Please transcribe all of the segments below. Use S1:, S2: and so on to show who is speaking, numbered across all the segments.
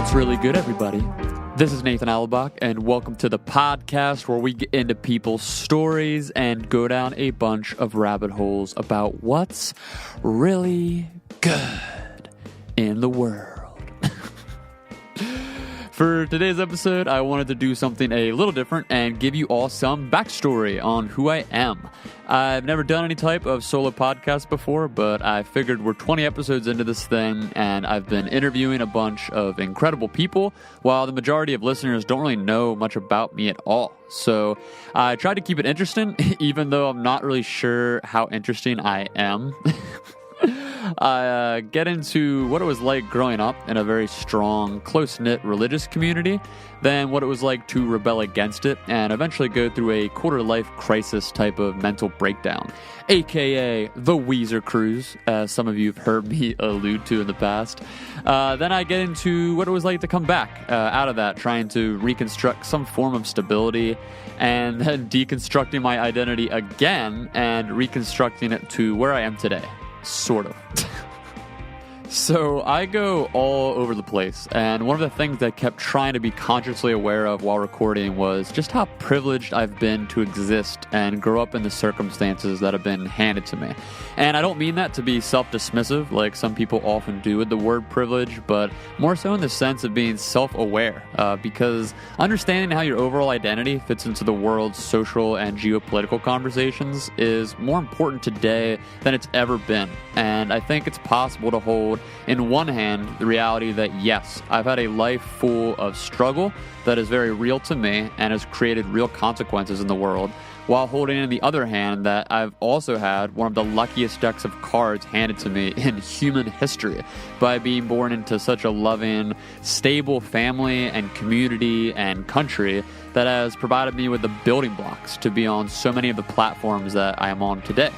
S1: What's really good, everybody? This is Nathan Allebach, and welcome to the podcast where we get into people's stories and go down a bunch of rabbit holes about what's really good in the world. For today's episode, I wanted to do something a little different and give you all some backstory on who I am. I've never done any type of solo podcast before, but I figured we're 20 episodes into this thing, and I've been interviewing a bunch of incredible people, while the majority of listeners don't really know much about me at all. So I tried to keep it interesting, even though I'm not really sure how interesting I am. I get into what it was like growing up in a very strong, close-knit religious community, then what it was like to rebel against it, and eventually go through a quarter-life crisis type of mental breakdown, aka the Weezer cruise, as some of you have heard me allude to in the past. Then I get into what it was like to come back out of that, trying to reconstruct some form of stability, and then deconstructing my identity again and reconstructing it to where I am today. Sort of. So I go all over the place, and one of the things I kept trying to be consciously aware of while recording was just how privileged I've been to exist and grow up in the circumstances that have been handed to me. And I don't mean that to be self-dismissive like some people often do with the word privilege, but more so in the sense of being self-aware, because understanding how your overall identity fits into the world's social and geopolitical conversations is more important today than it's ever been. And I think it's possible to hold in one hand the reality that yes, I've had a life full of struggle that is very real to me and has created real consequences in the world, while holding in the other hand that I've also had one of the luckiest decks of cards handed to me in human history by being born into such a loving, stable family and community and country that has provided me with the building blocks to be on so many of the platforms that I am on today.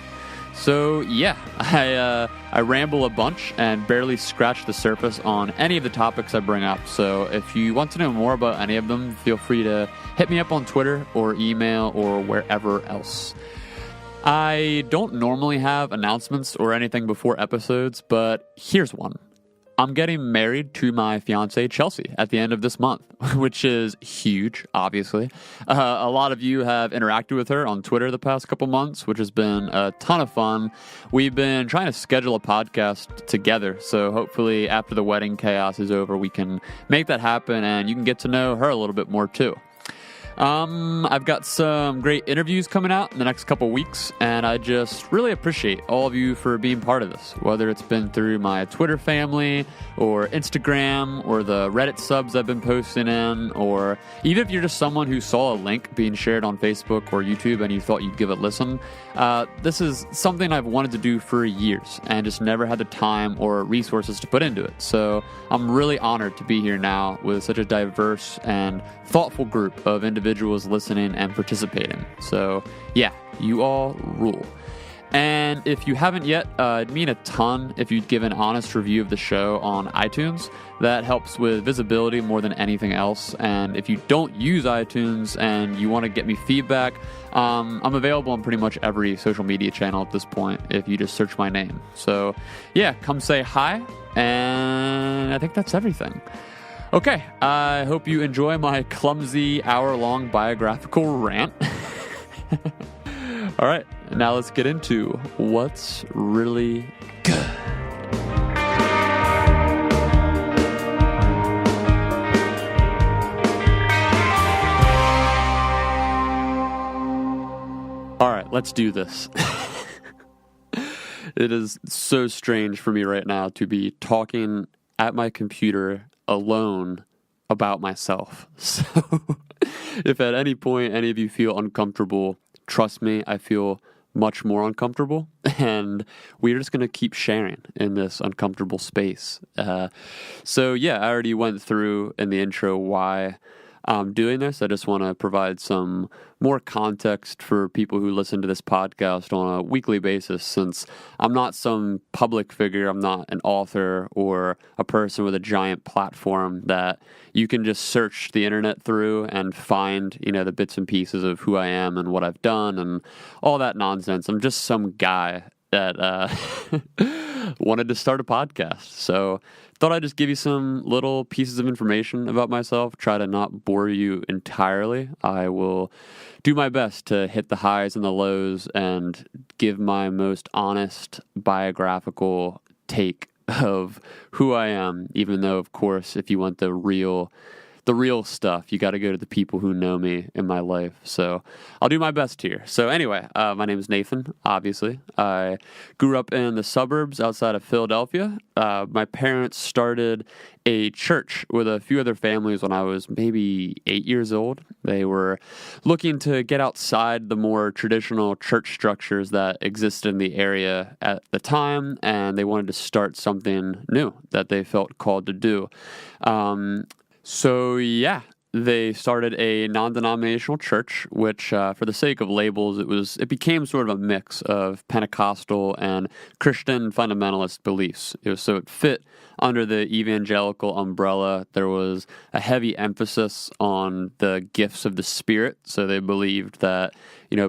S1: So yeah, I ramble a bunch and barely scratch the surface on any of the topics I bring up. So if you want to know more about any of them, feel free to hit me up on Twitter or email or wherever else. I don't normally have announcements or anything before episodes, but here's one. I'm getting married to my fiancée, Chelsea, at the end of this month, which is huge, obviously. A lot of you have interacted with her on Twitter the past couple months, which has been a ton of fun. We've been trying to schedule a podcast together, so hopefully after the wedding chaos is over, we can make that happen, and you can get to know her a little bit more, too. I've got some great interviews coming out in the next couple weeks, and I just really appreciate all of you for being part of this, whether it's been through my Twitter family or Instagram or the Reddit subs I've been posting in, or even if you're just someone who saw a link being shared on Facebook or YouTube and you thought you'd give it a listen. This is something I've wanted to do for years and just never had the time or resources to put into it. So I'm really honored to be here now with such a diverse and thoughtful group of individuals listening and participating. So yeah, you all rule. And if you haven't yet, it'd mean a ton if you'd give an honest review of the show on iTunes. That helps with visibility more than anything else. And if you don't use iTunes and you want to get me feedback, I'm available on pretty much every social media channel at this point if you just search my name. So yeah, come say hi, and I think that's everything. Okay, I hope you enjoy my clumsy hour-long biographical rant. All right, now let's get into what's really good. All right, let's do this. It is so strange for me right now to be talking at my computer alone about myself. So if at any point any of you feel uncomfortable, trust me, I feel much more uncomfortable, and we're just going to keep sharing in this uncomfortable space. So yeah, I already went through in the intro why I'm doing this. I just want to provide some more context for people who listen to this podcast on a weekly basis, since I'm not some public figure. I'm not an author or a person with a giant platform that you can just search the internet through and find, the bits and pieces of who I am and what I've done and all that nonsense. I'm just some guy that wanted to start a podcast. So thought I'd just give you some little pieces of information about myself, try to not bore you entirely. I will do my best to hit the highs and the lows and give my most honest biographical take of who I am, even though, of course, if you want the real stuff, you got to go to the people who know me in my life. So I'll do my best here. So anyway, my name is Nathan, obviously. I grew up in the suburbs outside of Philadelphia. My parents started a church with a few other families when I was maybe 8 years old. They were looking to get outside the more traditional church structures that existed in the area at the time, and they wanted to start something new that they felt called to do. So yeah, they started a non-denominational church, which for the sake of labels, it became sort of a mix of Pentecostal and Christian fundamentalist beliefs. It fit under the evangelical umbrella. There was a heavy emphasis on the gifts of the Spirit. So they believed that,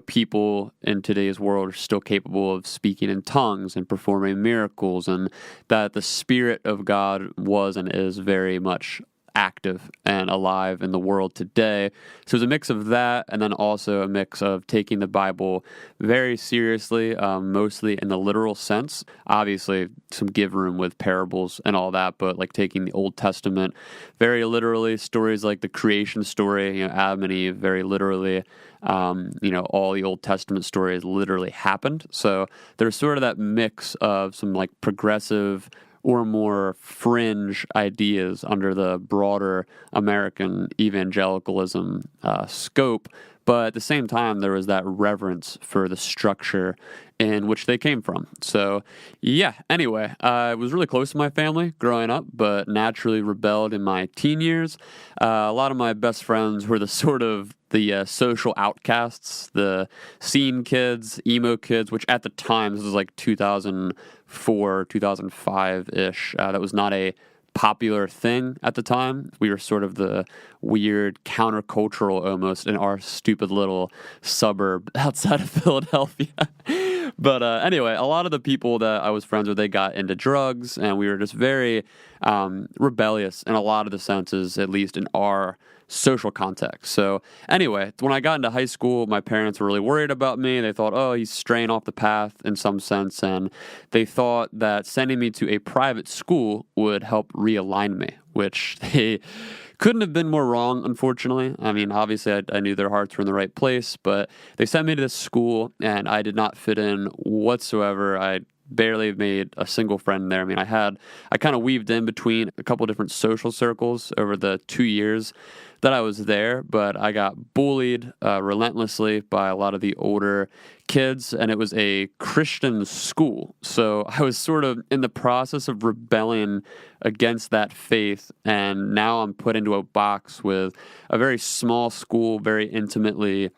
S1: people in today's world are still capable of speaking in tongues and performing miracles, and that the Spirit of God was and is very much active and alive in the world today. So it was a mix of that, and then also a mix of taking the Bible very seriously, mostly in the literal sense. Obviously, some give room with parables and all that, but like taking the Old Testament very literally, stories like the creation story, Adam and Eve, very literally. All the Old Testament stories literally happened. So there's sort of that mix of some like progressive or more fringe ideas under the broader American evangelicalism scope. But at the same time, there was that reverence for the structure in which they came from. So, yeah, anyway, I was really close to my family growing up, but naturally rebelled in my teen years. A lot of my best friends were the social outcasts, the scene kids, emo kids, which at the time, this was like 2004, 2005-ish, that was not a popular thing at the time. We were sort of the weird countercultural almost in our stupid little suburb outside of Philadelphia. But anyway, a lot of the people that I was friends with, they got into drugs, and we were just very rebellious in a lot of the senses, at least in our social context. So anyway, when I got into high school, my parents were really worried about me. They thought, oh, he's straying off the path in some sense, and they thought that sending me to a private school would help realign me, which they couldn't have been more wrong, unfortunately. I mean, obviously, I knew their hearts were in the right place, but they sent me to this school, and I did not fit in whatsoever. I barely made a single friend there. I mean, I kind of weaved in between a couple different social circles over the 2 years that I was there, but I got bullied relentlessly by a lot of the older kids, and it was a Christian school. So I was sort of in the process of rebelling against that faith, and now I'm put into a box with a very small school, very intimately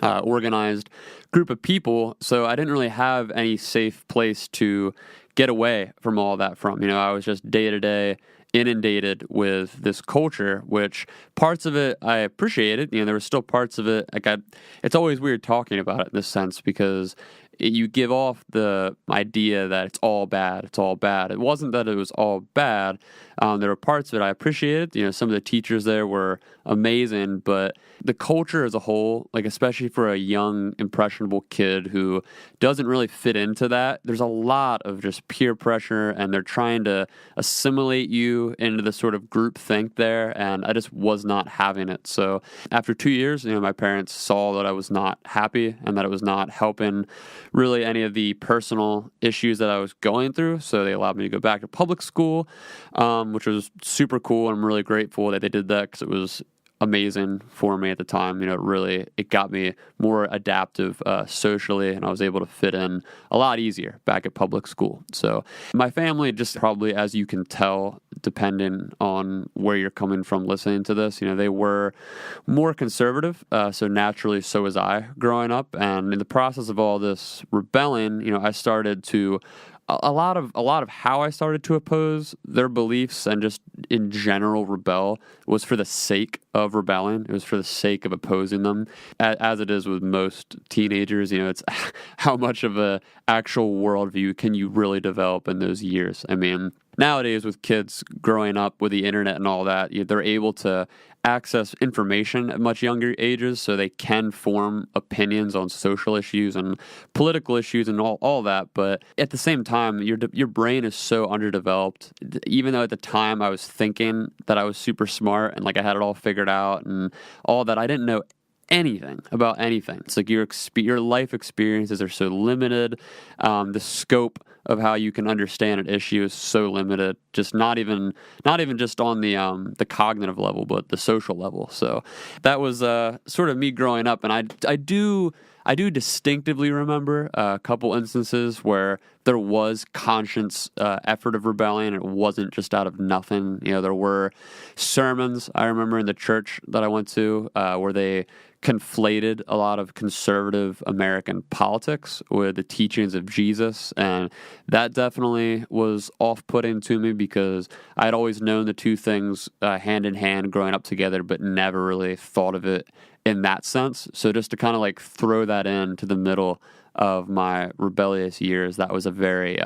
S1: organized group of people. So I didn't really have any safe place to get away from all that from. I was just day to day inundated with this culture, which parts of it I appreciated. There were still parts of it it's always weird talking about it in this sense, because you give off the idea that it's all bad. It's all bad. It wasn't that it was all bad. There were parts of it I appreciated. Some of the teachers there were amazing, but the culture as a whole, like especially for a young, impressionable kid who doesn't really fit into that, there's a lot of just peer pressure, and they're trying to assimilate you into the sort of group think there, and I just was not having it. So after 2 years, my parents saw that I was not happy and that it was not helping really any of the personal issues that I was going through. So they allowed me to go back to public school, which was super cool. And I'm really grateful that they did that, because it was amazing for me at the time. It got me more adaptive socially, and I was able to fit in a lot easier back at public school. So my family, just probably, as you can tell, depending on where you're coming from listening to this, they were more conservative. So naturally, so was I growing up. And in the process of all this rebelling, I started to a lot of how I started to oppose their beliefs and just in general rebel was for the sake of rebelling. It was for the sake of opposing them, as it is with most teenagers. It's how much of a actual worldview can you really develop in those years? I mean, nowadays with kids growing up with the internet and all that, they're able to access information at much younger ages, so they can form opinions on social issues and political issues and all that. But at the same time, your brain is so underdeveloped. Even though at the time I was thinking that I was super smart and like I had it all figured out and all that, I didn't know anything about anything. It's like your life experiences are so limited. The scope of how you can understand an issue is so limited. Just not even just on the cognitive level, but the social level. So that was sort of me growing up, and I do distinctively remember a couple instances where there was conscious effort of rebellion. It wasn't just out of nothing. There were sermons I remember in the church that I went to where they conflated a lot of conservative American politics with the teachings of Jesus, and that definitely was off-putting to me because I had always known the two things hand in hand growing up together, but never really thought of it in that sense. So just to kind of like throw that into the middle of my rebellious years, that was a very,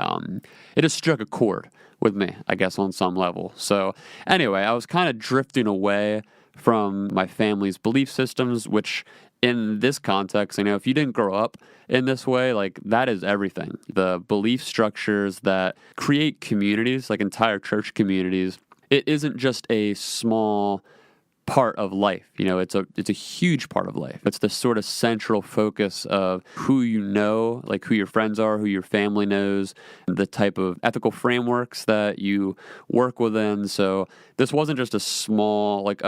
S1: it just struck a chord with me, I guess, on some level. So anyway, I was kind of drifting away from my family's belief systems, which in this context, if you didn't grow up in this way, like that is everything. The belief structures that create communities, like entire church communities, it isn't just a small part of life. It's a huge part of life. It's the sort of central focus of who you know, like who your friends are, who your family knows, the type of ethical frameworks that you work within. So this wasn't just a small, like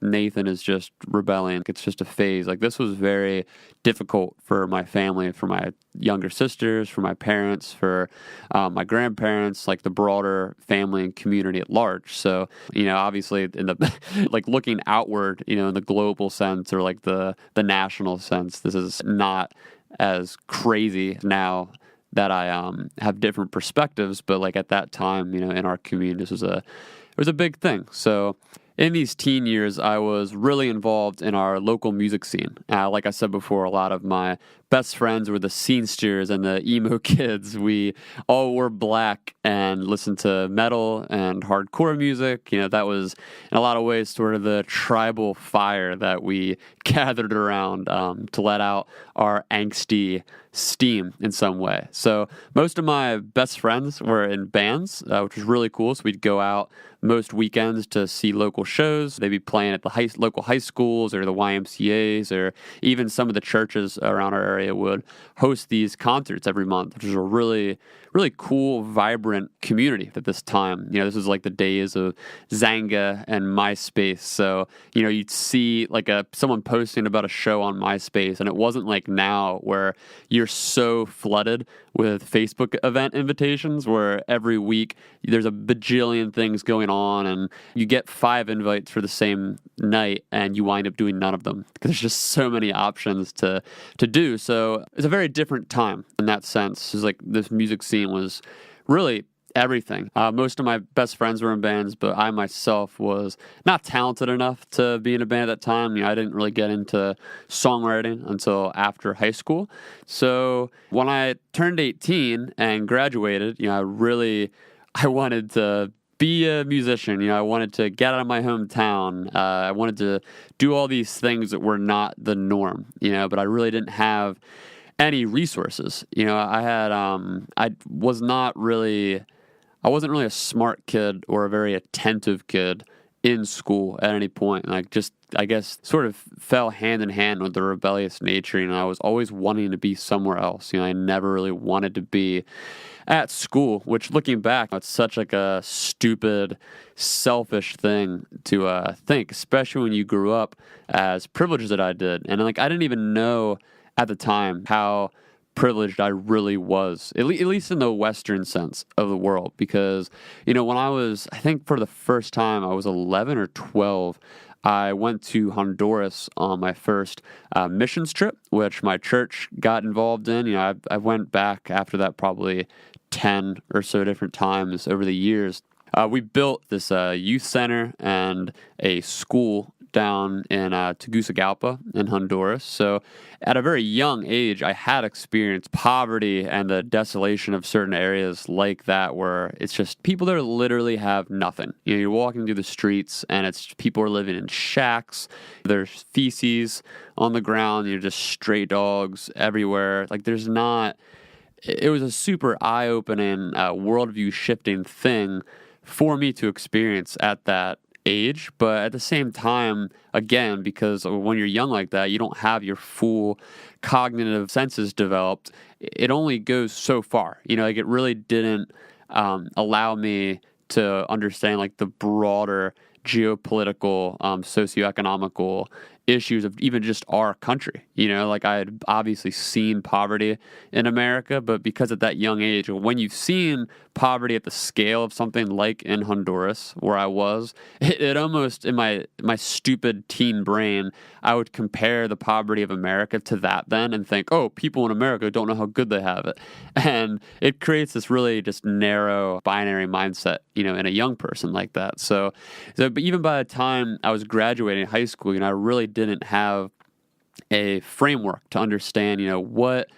S1: Nathan is just rebelling. It's just a phase. Like this was very difficult for my family, for my younger sisters, for my parents, for my grandparents, like the broader family and community at large. So, obviously in the like looking outward, in the global sense or like the national sense, this is not as crazy now that I have different perspectives, but like at that time, in our community, it was a big thing. So in these teen years, I was really involved in our local music scene. Like I said before, a lot of my best friends were the scenesters and the emo kids. We all wore black and listened to metal and hardcore music. That was in a lot of ways sort of the tribal fire that we gathered around to let out our angsty steam in some way. So most of my best friends were in bands, which was really cool. So we'd go out most weekends to see local shows. They'd be playing at the local high schools or the YMCAs, or even some of the churches around our area would host these concerts every month, which was a really, really cool, vibrant community at this time. This was like the days of Zanga and MySpace. So, you'd see like someone posting about a show on MySpace, and it wasn't like now where you're so flooded with Facebook event invitations where every week there's a bajillion things going on and you get 5 invites for the same night and you wind up doing none of them because there's just so many options to do. So it's a very different time in that sense. It's like this music scene was really everything. Most of my best friends were in bands, but I myself was not talented enough to be in a band at that time. I didn't really get into songwriting until after high school. So when I turned 18 and graduated, I wanted to be a musician. I wanted to get out of my hometown. I wanted to do all these things that were not the norm, but I really didn't have any resources. I wasn't really a smart kid or a very attentive kid in school at any point. And I guess, sort of fell hand in hand with the rebellious nature. I was always wanting to be somewhere else. I never really wanted to be at school, which looking back, it's such like a stupid, selfish thing to think, especially when you grew up as privileged that I did. And I didn't even know at the time how privileged I really was, at least in the Western sense of the world. Because, when I think for the first time, I was 11 or 12, I went to Honduras on my first missions trip, which my church got involved in. I went back after that probably 10 or so different times over the years. We built this youth center and a school down in Tegucigalpa in Honduras. So at a very young age, I had experienced poverty and the desolation of certain areas like that, where it's just people there literally have nothing. You know, you're walking through the streets and it's people are living in shacks. There's feces on the ground. You're just stray dogs everywhere. Like there's not. It was a super eye-opening, worldview shifting thing for me to experience at that age. But at the same time, again, because when you're young like that, you don't have your full cognitive senses developed. It only goes so far. You know, like it really didn't allow me to understand like the broader geopolitical, socioeconomical issues of even just our country. You know, like I had obviously seen poverty in America, but because at that young age, when you've seen poverty at the scale of something like in Honduras, where I was, it almost, in my stupid teen brain, I would compare the poverty of America to that then and think, oh, people in America don't know how good they have it. And it creates this really just narrow binary mindset, you know, in a young person like that. So but even by the time I was graduating high school, you know, I really didn't have a framework to understand, you know, what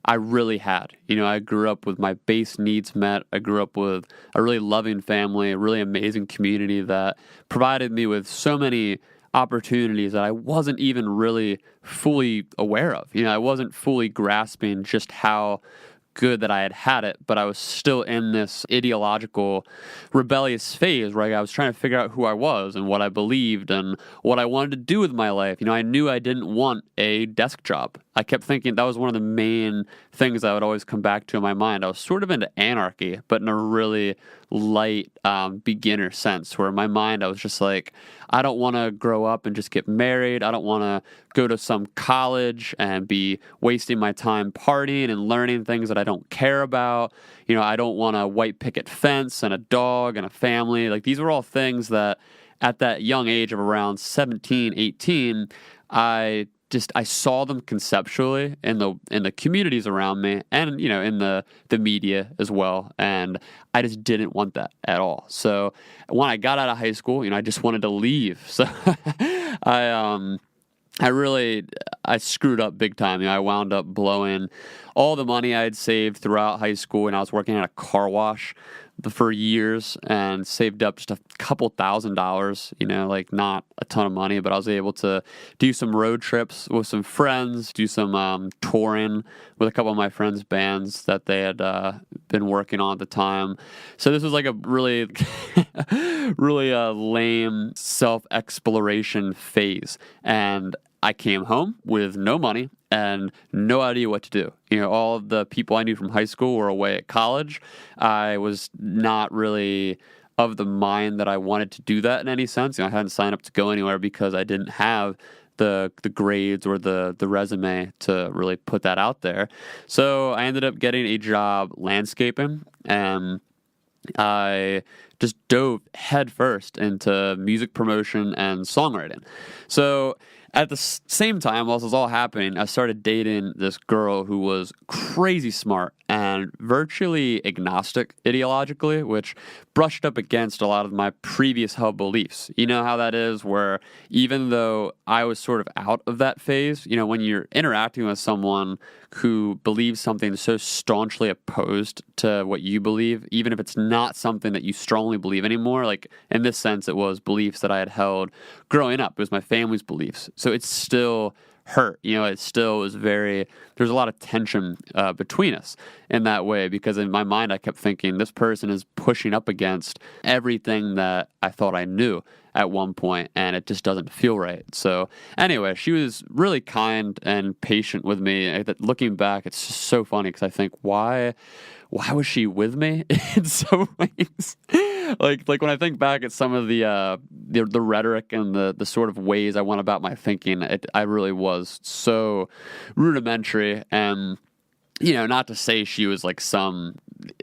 S1: I really had. You know, I grew up with my base needs met. I grew up with a really loving family, a really amazing community that provided me with so many opportunities that I wasn't even really fully aware of. You know, I wasn't fully grasping just how good that I had it, but I was still in this ideological rebellious phase where I was trying to figure out who I was and what I believed and what I wanted to do with my life. You know, I knew I didn't want a desk job. I kept thinking that was one of the main things I would always come back to in my mind. I was sort of into anarchy, but in a really light beginner sense, where in my mind I was just like, I don't want to grow up and just get married. I don't want to go to some college and be wasting my time partying and learning things that I don't care about. You know, I don't want a white picket fence and a dog and a family. Like these were all things that at that young age of around 17, 18, I saw them conceptually in the communities around me and, you know, in the media as well. And I just didn't want that at all. So when I got out of high school, you know, I just wanted to leave. So I screwed up big time. You know, I wound up blowing all the money I had saved throughout high school, and I was working at a car wash for years and saved up just a couple $1,000, you know, like not a ton of money, but I was able to do some road trips with some friends, do some touring with a couple of my friends' bands that they had been working on at the time. So this was like a really, really lame self-exploration phase. And I came home with no money and no idea what to do. You know, all of the people I knew from high school were away at college. I was not really of the mind that I wanted to do that in any sense. You know, I hadn't signed up to go anywhere because I didn't have the grades or the resume to really put that out there. So I ended up getting a job landscaping, and I just dove headfirst into music promotion and songwriting. So at the same time, while this was all happening, I started dating this girl who was crazy smart and virtually agnostic ideologically, which brushed up against a lot of my previous held beliefs. You know how that is, where even though I was sort of out of that phase, you know, when you're interacting with someone who believes something so staunchly opposed to what you believe, even if it's not something that you strongly believe anymore, like in this sense, it was beliefs that I had held growing up. It was my family's beliefs. So it still hurt, you know, it still was there's a lot of tension between us in that way, because in my mind I kept thinking this person is pushing up against everything that I thought I knew at one point, and it just doesn't feel right. So anyway, she was really kind and patient with me. Looking back, it's just so funny because I think, why was she with me in some ways? like when I think back at some of the rhetoric and the sort of ways I went about my thinking, I really was so rudimentary. And, you know, not to say she was like some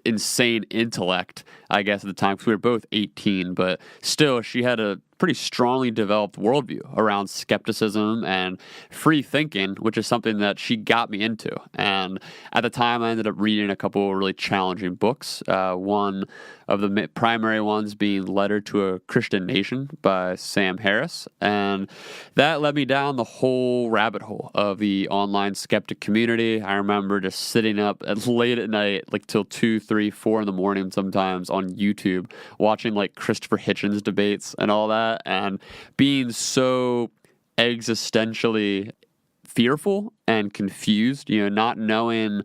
S1: insane intellect I guess, at the time, because we were both 18, but still, she had a pretty strongly developed worldview around skepticism and free thinking, which is something that she got me into. And at the time, I ended up reading a couple of really challenging books. One of the primary ones being Letter to a Christian Nation by Sam Harris. And that led me down the whole rabbit hole of the online skeptic community. I remember just sitting up late at night, like till 2, 3, 4 in the morning sometimes on YouTube, watching like Christopher Hitchens debates and all that, and being so existentially fearful and confused, not knowing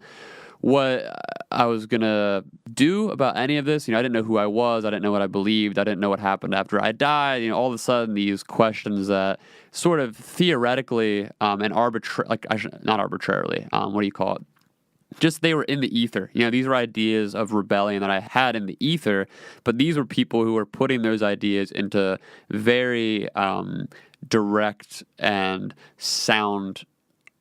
S1: what I was going to do about any of this. I didn't know who I was. I didn't know what I believed. I didn't know what happened after I died. All of a sudden, these questions that sort of theoretically and not arbitrarily, what do you call it? Just they were in the ether. These were ideas of rebellion that I had in the ether, but these were people who were putting those ideas into very direct and sound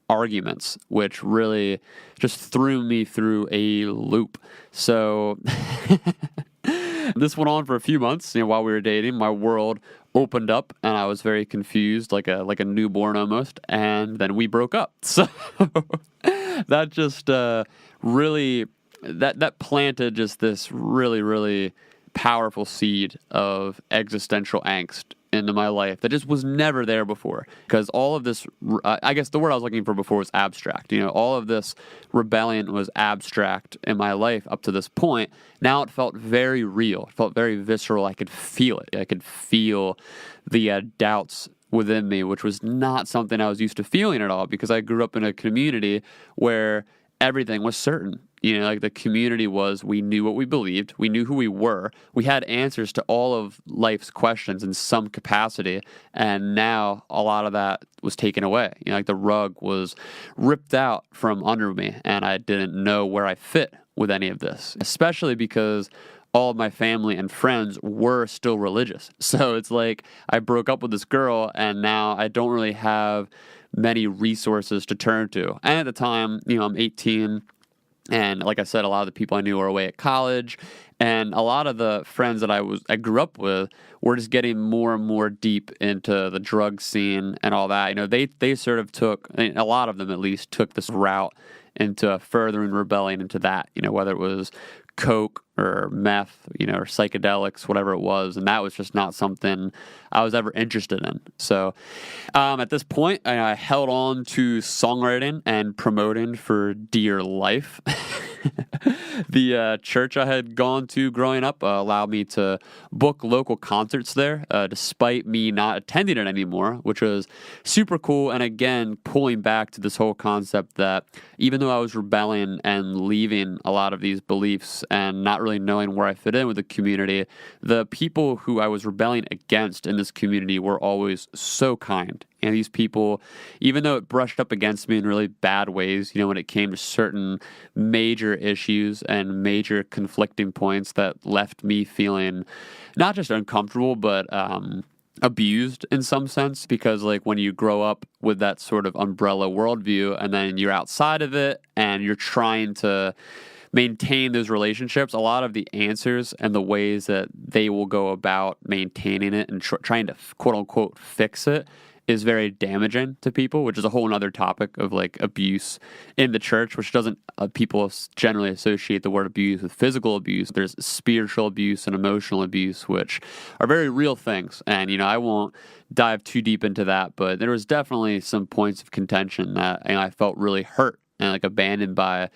S1: arguments, which really just threw me through a loop. So this went on for a few months. While we were dating, my world opened up and I was very confused, like a newborn almost. And then we broke up. So that just really that planted just this really, really powerful seed of existential angst into my life that just was never there before. Because all of this, I guess the word I was looking for before was abstract. All of this rebellion was abstract in my life up to this point. Now it felt very real. It felt very visceral. I could feel it. I could feel the doubts within me, which was not something I was used to feeling at all, because I grew up in a community where everything was certain. Like the community was, we knew what we believed, we knew who we were, we had answers to all of life's questions in some capacity, and now a lot of that was taken away. Like the rug was ripped out from under me, and I didn't know where I fit with any of this, especially because all of my family and friends were still religious. So it's like I broke up with this girl, and now I don't really have many resources to turn to. And at the time, I'm 18, and like I said, a lot of the people I knew were away at college, and a lot of the friends that I grew up with were just getting more and more deep into the drug scene and all that. They sort of took, a lot of them at least, took this route into furthering rebellion into that, whether it was coke or meth, or psychedelics, whatever it was. And that was just not something I was ever interested in. So at this point, I held on to songwriting and promoting for dear life. The church I had gone to growing up allowed me to book local concerts there, despite me not attending it anymore, which was super cool. And again, pulling back to this whole concept that even though I was rebelling and leaving a lot of these beliefs and not really knowing where I fit in with the community, the people who I was rebelling against in this community were always so kind. And these people, even though it brushed up against me in really bad ways, when it came to certain major issues and major conflicting points that left me feeling not just uncomfortable, but abused in some sense, because like when you grow up with that sort of umbrella worldview and then you're outside of it and you're trying to maintain those relationships, a lot of the answers and the ways that they will go about maintaining it and trying to quote unquote fix it is very damaging to people, which is a whole other topic of like abuse in the church, which doesn't, people generally associate the word abuse with physical abuse. There's spiritual abuse and emotional abuse, which are very real things. And, I won't dive too deep into that, but there was definitely some points of contention that I felt really hurt and like abandoned by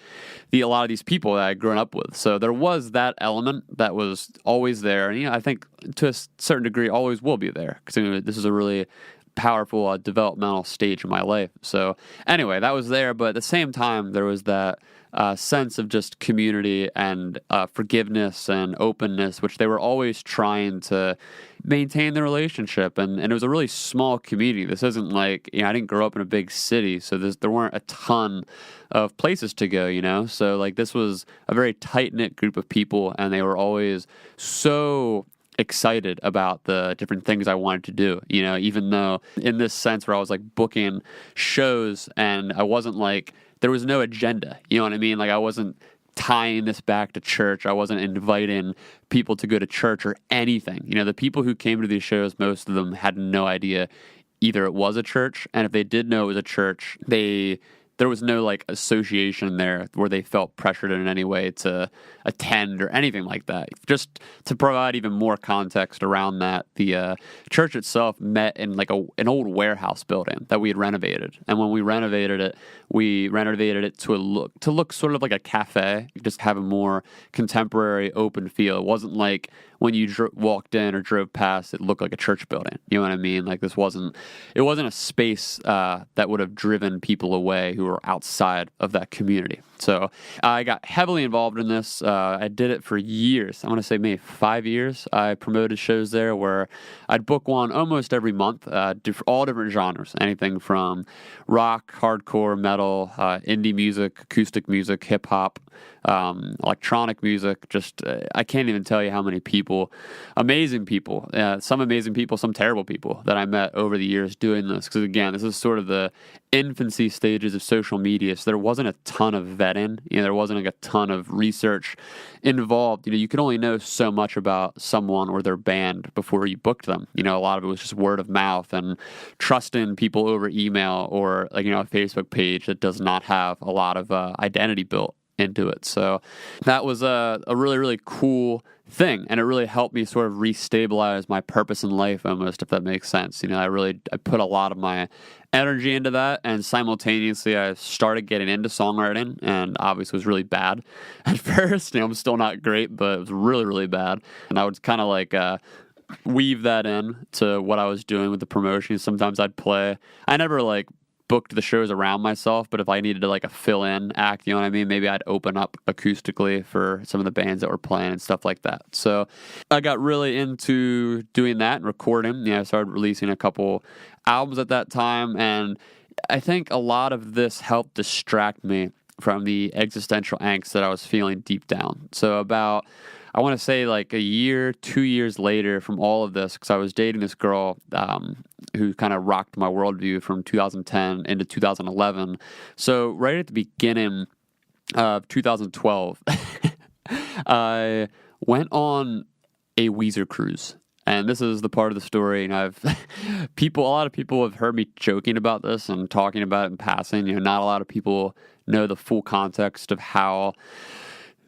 S1: a lot of these people that I'd grown up with. So there was that element that was always there. And, I think to a certain degree always will be there, because this is a really powerful developmental stage in my life. So anyway, that was there, but at the same time, there was that sense of just community and forgiveness and openness, which they were always trying to maintain the relationship. And it was a really small community. This isn't like, I didn't grow up in a big city, so there weren't a ton of places to go, So like this was a very tight-knit group of people, and they were always so excited about the different things I wanted to do, even though in this sense where I was like booking shows and I wasn't like, there was no agenda, you know what I mean? Like I wasn't tying this back to church. I wasn't inviting people to go to church or anything. The people who came to these shows, most of them had no idea either it was a church, and if they did know it was a church, there was no like association there where they felt pressured in any way to attend or anything like that. Just to provide even more context around that, the church itself met in like an old warehouse building that we had renovated. And when we renovated it to look sort of like a cafe, just have a more contemporary, open feel. It wasn't like when you walked in or drove past, it looked like a church building. You know what I mean? Like it wasn't a space that would have driven people away who were outside of that community. So I got heavily involved in this. I did it for years. I want to say maybe 5 years. I promoted shows there where I'd book one almost every month, all different genres, anything from rock, hardcore, metal, indie music, acoustic music, hip hop, electronic music. Just I can't even tell you how many people, amazing people, some amazing people, some terrible people that I met over the years doing this. Because again, this is sort of the infancy stages of social media, so there wasn't a ton of vetting. There wasn't like a ton of research involved. You could only know so much about someone or their band before you booked them. A lot of it was just word of mouth and trusting people over email or like a Facebook page that does not have a lot of identity built into it. So that was a really, really cool thing, and it really helped me sort of restabilize my purpose in life almost, if that makes sense. I put a lot of my energy into that, and simultaneously I started getting into songwriting, and obviously it was really bad at first. I'm still not great, but it was really, really bad. And I would kind of like weave that in to what I was doing with the promotion. Sometimes I'd play. I never like booked the shows around myself, but if I needed to like a fill-in act, you know what I mean? Maybe I'd open up acoustically for some of the bands that were playing and stuff like that. So I got really into doing that and recording. I started releasing a couple albums at that time, and I think a lot of this helped distract me from the existential angst that I was feeling deep down. So about, I want to say like a year, 2 years later from all of this, because I was dating this girl who kind of rocked my worldview from 2010 into 2011. So right at the beginning of 2012, I went on a Weezer cruise. And this is the part of the story, and a lot of people have heard me joking about this and talking about it in passing. Not a lot of people know the full context of how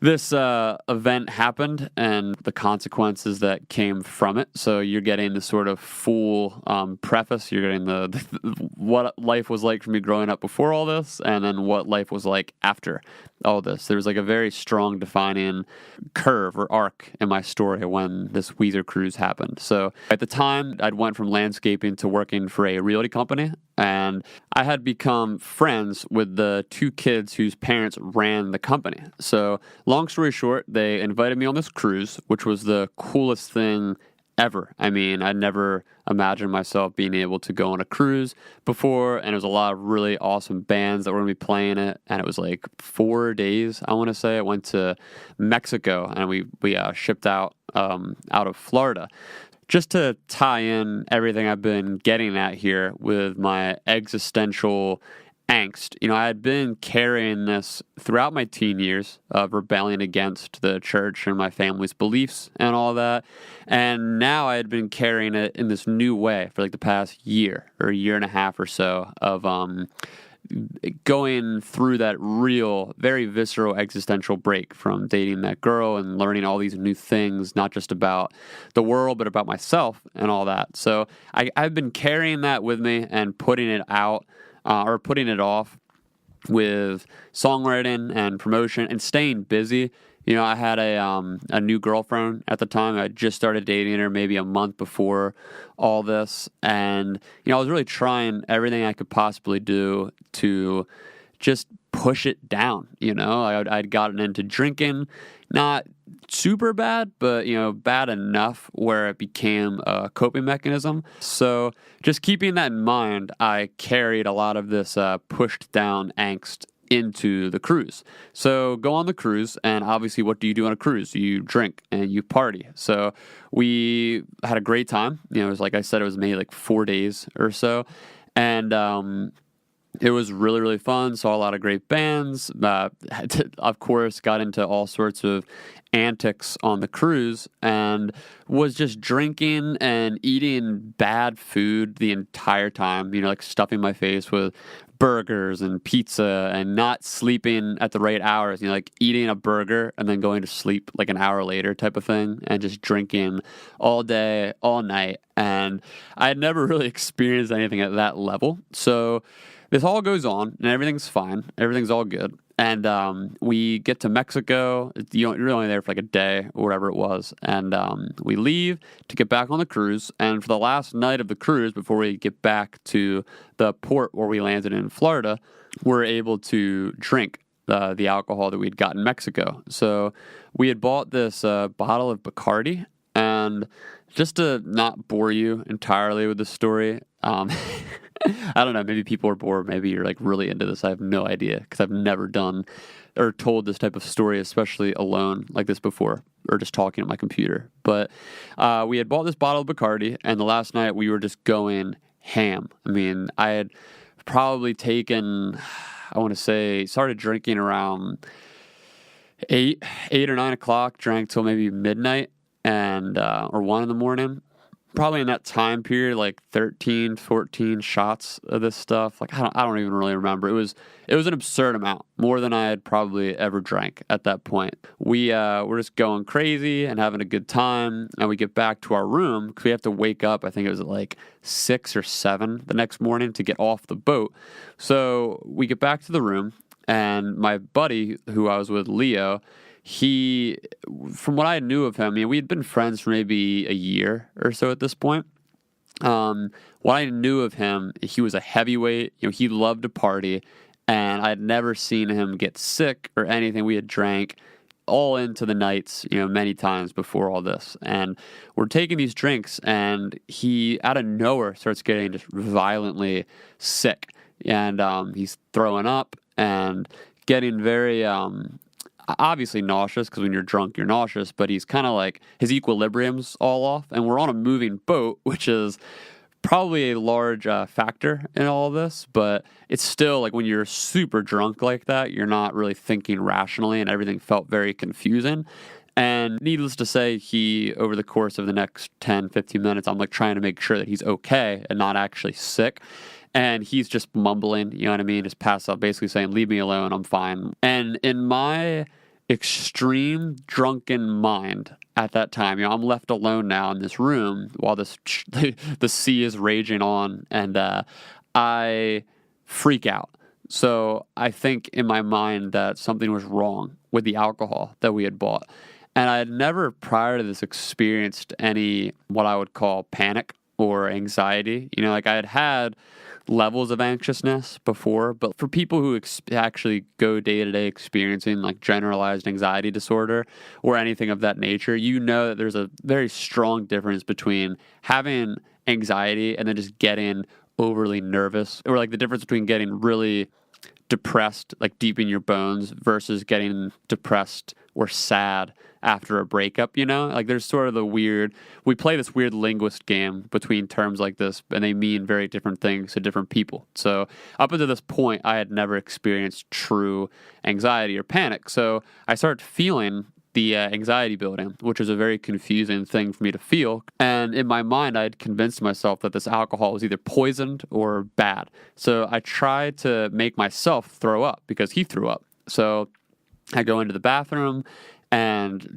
S1: this event happened and the consequences that came from it. So you're getting the sort of full preface. You're getting the what life was like for me growing up before all this, and then what life was like after all this. There's like a very strong defining curve or arc in my story when this Weezer cruise happened. So at the time, I'd went from landscaping to working for a realty company, and I had become friends with the two kids whose parents ran the company. So long story short, they invited me on this cruise, which was the coolest thing ever. I mean, I never imagined myself being able to go on a cruise before, and it was a lot of really awesome bands that were going to be playing it, and it was like 4 days, I want to say. I went to Mexico, and we shipped out of Florida. Just to tie in everything I've been getting at here with my existential angst, I had been carrying this throughout my teen years of rebelling against the church and my family's beliefs and all that. And now I had been carrying it in this new way for like the past year or a year and a half or so of going through that real, very visceral existential break from dating that girl and learning all these new things, not just about the world, but about myself and all that. So I've been carrying that with me and putting it out or putting it off with songwriting and promotion and staying busy. I had a new girlfriend at the time. I just started dating her maybe a month before all this. And, I was really trying everything I could possibly do to just push it down. I'd gotten into drinking, not super bad, but, bad enough where it became a coping mechanism. So just keeping that in mind, I carried a lot of this pushed down angst into the cruise. So go on the cruise, and obviously what do you do on a cruise? You drink and you party. So we had a great time. It was like I said, it was maybe like 4 days or so. And It was really, really fun. Saw a lot of great bands. Of course, got into all sorts of antics on the cruise and was just drinking and eating bad food the entire time, like stuffing my face with burgers and pizza and not sleeping at the right hours, like eating a burger and then going to sleep like an hour later type of thing, and just drinking all day, all night. And I had never really experienced anything at that level. So this all goes on, and everything's fine. Everything's all good. And we get to Mexico. You're only there for like a day or whatever it was. And we leave to get back on the cruise. And for the last night of the cruise, before we get back to the port where we landed in Florida, we're able to drink the alcohol that we'd got in Mexico. So we had bought this bottle of Bacardi. And just to not bore you entirely with the story, I don't know, maybe people are bored, maybe you're like really into this, I have no idea, because I've never done or told this type of story, especially alone like this before, or just talking on my computer. But we had bought this bottle of Bacardi, and the last night we were just going ham. I mean, I had probably taken, I want to say, started drinking around 8 or 9 o'clock, drank till maybe midnight, and or 1 in the morning. Probably in that time period, like 13, 14 shots of this stuff. Like, I don't even really remember. It was an absurd amount, more than I had probably ever drank at that point. We were just going crazy and having a good time, and we get back to our room because we have to wake up. I think it was at like 6 or 7 the next morning to get off the boat. So we get back to the room, and my buddy, who I was with, Leo, he, from what I knew of him, we had been friends for maybe a year or so at this point. What I knew of him, he was a heavyweight. He loved to party, and I'd never seen him get sick or anything. We had drank all into the nights, many times before all this. And we're taking these drinks, and he, out of nowhere, starts getting just violently sick. And he's throwing up and getting very... obviously nauseous, because when you're drunk, you're nauseous, but he's kind of like, his equilibrium's all off, and we're on a moving boat, which is probably a large factor in all of this, but it's still like when you're super drunk like that, you're not really thinking rationally, and everything felt very confusing. And needless to say, he, over the course of the next 10, 15 minutes, I'm like trying to make sure that he's okay and not actually sick. And he's just mumbling, you know what I mean? Just passed out, basically saying, "Leave me alone, I'm fine." And in my extreme drunken mind at that time, I'm left alone now in this room while the sea is raging on, and I freak out. So I think in my mind that something was wrong with the alcohol that we had bought. And I had never prior to this experienced any what I would call panic or anxiety. Like I had levels of anxiousness before, but for people who actually go day to day experiencing like generalized anxiety disorder or anything of that nature, that there's a very strong difference between having anxiety and then just getting overly nervous, or like the difference between getting really depressed, like deep in your bones, versus getting depressed or sad after a breakup, Like there's sort of we play this weird linguist game between terms like this, and they mean very different things to different people. So up until this point, I had never experienced true anxiety or panic. So I started feeling the anxiety building, which was a very confusing thing for me to feel. And in my mind, I had convinced myself that this alcohol was either poisoned or bad. So I tried to make myself throw up because he threw up. So I go into the bathroom and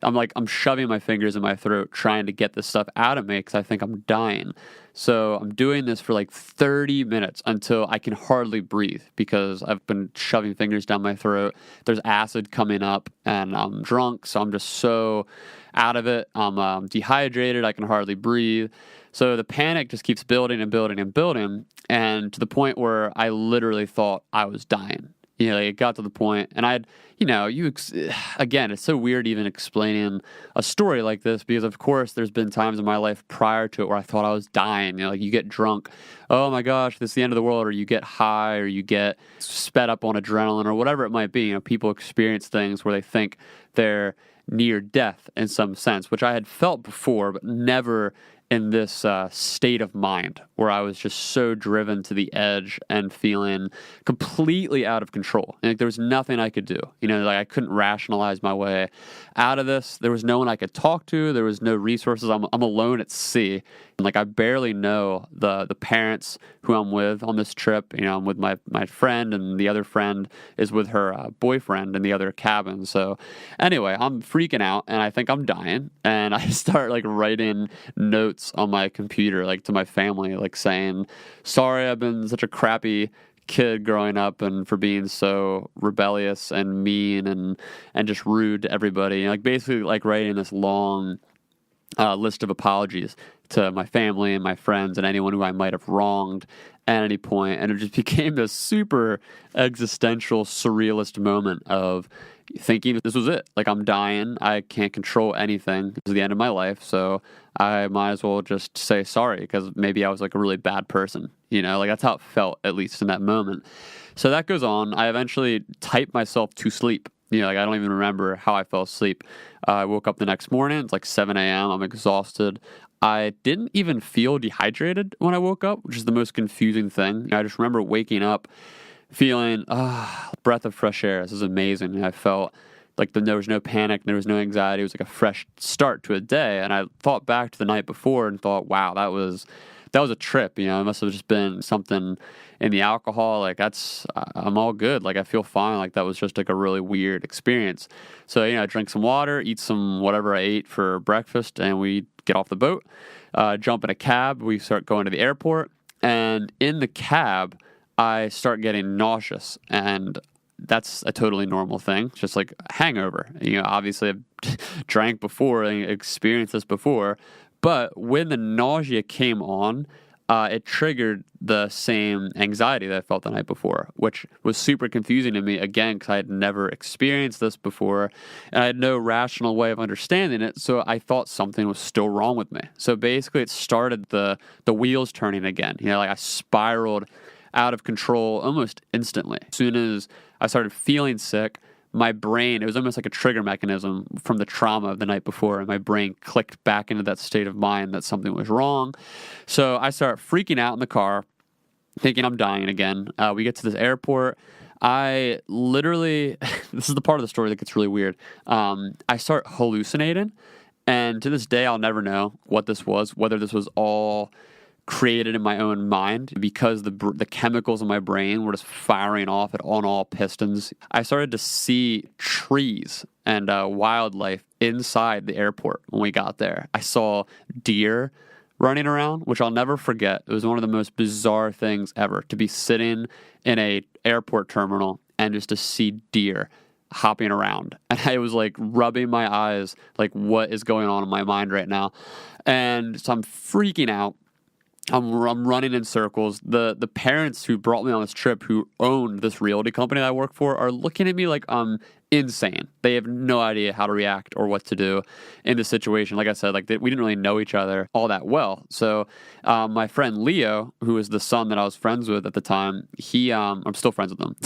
S1: I'm shoving my fingers in my throat trying to get this stuff out of me because I think I'm dying. So I'm doing this for like 30 minutes until I can hardly breathe because I've been shoving fingers down my throat. There's acid coming up, and I'm drunk, so I'm just so out of it. I'm dehydrated. I can hardly breathe. So the panic just keeps building and building and building, and to the point where I literally thought I was dying. It got to the point, and again, it's so weird even explaining a story like this because, of course, there's been times in my life prior to it where I thought I was dying. Like you get drunk, oh my gosh, this is the end of the world, or you get high, or you get sped up on adrenaline, or whatever it might be. People experience things where they think they're near death in some sense, which I had felt before, but never in this state of mind where I was just so driven to the edge and feeling completely out of control. And, like, there was nothing I could do. You know, like I couldn't rationalize my way out of this. There was no one I could talk to. There was no resources. I'm alone at sea. And, like, I barely know the parents who I'm with on this trip. You know, I'm with my friend, and the other friend is with her boyfriend in the other cabin. So anyway, I'm freaking out, and I think I'm dying. And I start, like, writing notes on my computer, like, to my family, like, saying, sorry, I've been such a crappy kid growing up and for being so rebellious and mean and just rude to everybody. You know, like, basically, like, writing this long list of apologies to my family and my friends and anyone who I might have wronged at any point. And it just became this super existential, surrealist moment of thinking this was it. Like, I'm dying. I can't control anything. This is the end of my life. So I might as well just say sorry, because maybe I was, like, a really bad person. You know, like, that's how it felt, at least in that moment. So that goes on. I eventually typed myself to sleep. You know, like, I don't even remember how I fell asleep. I woke up the next morning. It's like 7 a.m. I'm exhausted. I didn't even feel dehydrated when I woke up, which is the most confusing thing. I just remember waking up feeling, breath of fresh air. This is amazing. And I felt like there was no panic, there was no anxiety. It was like a fresh start to a day. And I thought back to the night before and thought, wow, that was a trip. You know, it must have just been something in the alcohol. Like, I'm all good. Like, I feel fine. Like, that was just like a really weird experience. So, you know, I drank some water, eat some whatever I ate for breakfast, and we get off the boat, jump in a cab. We start going to the airport, and in the cab, I start getting nauseous, and that's a totally normal thing. It's just like a hangover. You know, obviously I've drank before and experienced this before, but when the nausea came on, it triggered the same anxiety that I felt the night before, which was super confusing to me, again, because I had never experienced this before, and I had no rational way of understanding it, so I thought something was still wrong with me. So basically, it started the wheels turning again. You know, like, I spiraled out of control almost instantly. As soon as I started feeling sick, my brain, it was almost like a trigger mechanism from the trauma of the night before, and my brain clicked back into that state of mind that something was wrong. So I start freaking out in the car, thinking I'm dying again. We get to this airport. I literally, this is the part of the story that gets really weird. I start hallucinating, and to this day, I'll never know what this was, whether this was all created in my own mind, because the chemicals in my brain were just firing off on all pistons. I started to see trees and wildlife inside the airport when we got there. I saw deer running around, which I'll never forget. It was one of the most bizarre things ever, to be sitting in a airport terminal and just to see deer hopping around. And I was like rubbing my eyes, like, what is going on in my mind right now? And so I'm freaking out. I'm running in circles. The parents who brought me on this trip, who owned this realty company that I work for, are looking at me like I'm insane. They have no idea how to react or what to do in this situation. Like I said, like, we didn't really know each other all that well. So my friend Leo, who was the son that I was friends with at the time, I'm still friends with him.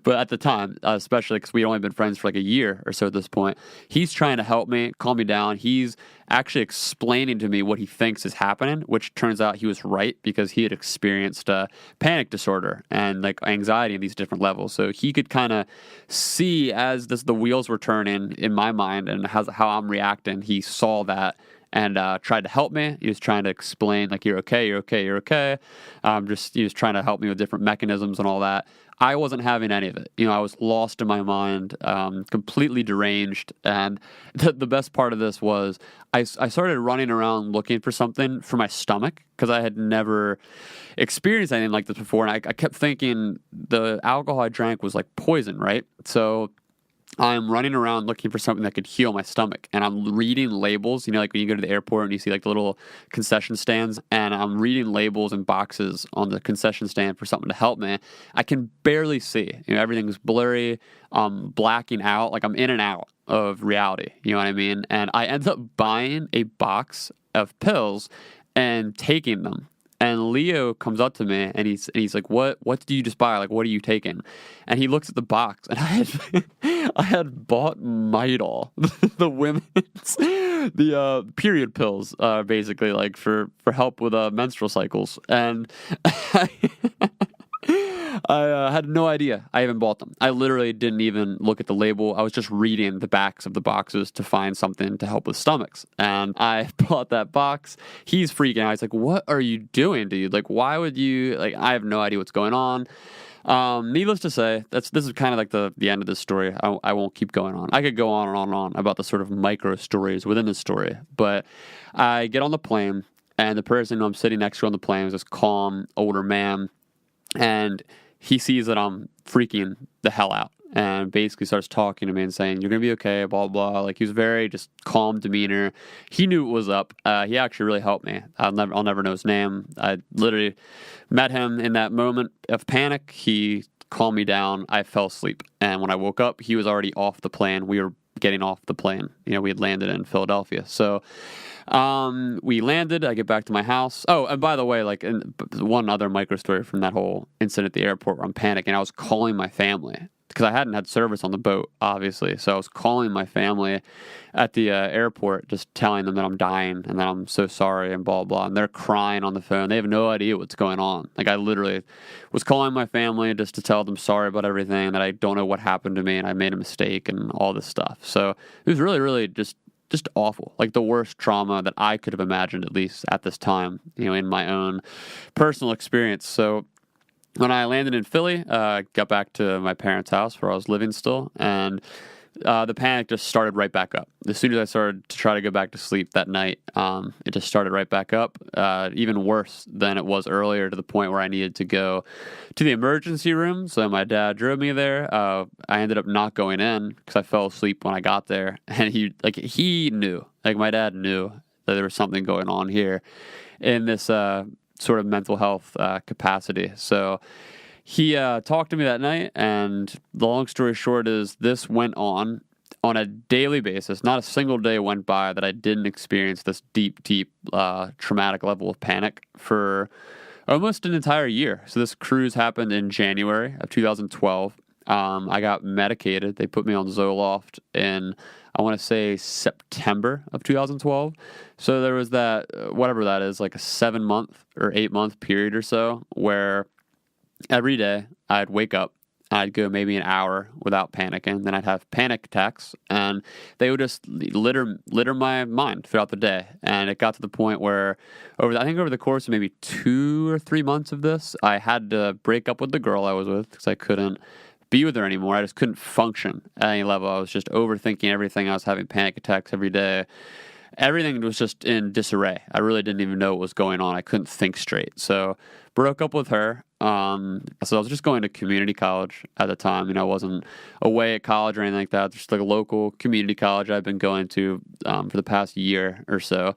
S1: But at the time, especially because we'd only been friends for like a year or so at this point, he's trying to help me, calm me down. He's actually explaining to me what he thinks is happening, which turns out he was right, because he had experienced panic disorder and like anxiety in these different levels. So he could kind of see, as the wheels were turning in my mind and how I'm reacting, he saw that and tried to help me. He was trying to explain, like, you're okay. He was trying to help me with different mechanisms and all that. I wasn't having any of it. You know, I was lost in my mind, completely deranged. And the best part of this was I started running around looking for something for my stomach, because I had never experienced anything like this before. And I kept thinking the alcohol I drank was like poison, right? So I'm running around looking for something that could heal my stomach, and I'm reading labels, you know, like when you go to the airport and you see like the little concession stands, and I'm reading labels and boxes on the concession stand for something to help me. I can barely see, you know, everything's blurry. I'm blacking out, like I'm in and out of reality, you know what I mean? And I end up buying a box of pills and taking them. And Leo comes up to me and he's like, what did you just buy? Like, what are you taking? And he looks at the box, and I had bought Midol, the women's the period pills, basically, like for help with menstrual cycles. And I had no idea I even bought them. I literally didn't even look at the label. I was just reading the backs of the boxes to find something to help with stomachs. And I bought that box. He's freaking out. He's like, "What are you doing, dude? Like, why would you, like, I have no idea what's going on." Needless to say, this is kind of like the end of this story. I won't keep going on. I could go on and on and on about the sort of micro stories within the story. But I get on the plane, and the person who I'm sitting next to on the plane is this calm, older man. And he sees that I'm freaking the hell out and basically starts talking to me and saying, "You're going to be okay, blah, blah." Like, he was very just calm demeanor. He knew it was up. He actually really helped me. I'll never know his name. I literally met him in that moment of panic. He calmed me down. I fell asleep. And when I woke up, he was already off the plane. We were getting off the plane. We had landed in Philadelphia. So we landed. I get back to my house. Oh, and by the way, like, one other micro story from that whole incident at the airport where I'm panicking. I was calling my family because I hadn't had service on the boat, obviously. So I was calling my family at the airport, just telling them that I'm dying and that I'm so sorry and blah, blah. And they're crying on the phone. They have no idea what's going on. Like, I literally was calling my family just to tell them sorry about everything, that I don't know what happened to me and I made a mistake and all this stuff. So it was really, really just awful. Like, the worst trauma that I could have imagined, at least at this time, in my own personal experience. So when I landed in Philly, got back to my parents' house where I was living still, and the panic just started right back up. As soon as I started to try to go back to sleep that night, it just started right back up, even worse than it was earlier, to the point where I needed to go to the emergency room. So my dad drove me there. I ended up not going in because I fell asleep when I got there, and he knew, like, my dad knew that there was something going on here in this sort of mental health capacity. So he talked to me that night, and the long story short is this went on a daily basis. Not a single day went by that I didn't experience this deep, traumatic level of panic for almost an entire year. So this cruise happened in January of 2012. I got medicated. They put me on Zoloft in, I want to say, September of 2012. So there was that, whatever that is, like a 7-month or 8-month period or so, where every day I'd wake up, I'd go maybe an hour without panicking, then I'd have panic attacks, and they would just litter my mind throughout the day. And it got to the point where, over the course of maybe 2 or 3 months of this, I had to break up with the girl I was with because I couldn't be with her anymore. I just couldn't function at any level. I was just overthinking everything. I was having panic attacks every day. Everything was just in disarray. I really didn't even know what was going on. I couldn't think straight. So broke up with her. So I was just going to community college at the time. I wasn't away at college or anything like that. Just like a local community college I've been going to for the past year or so.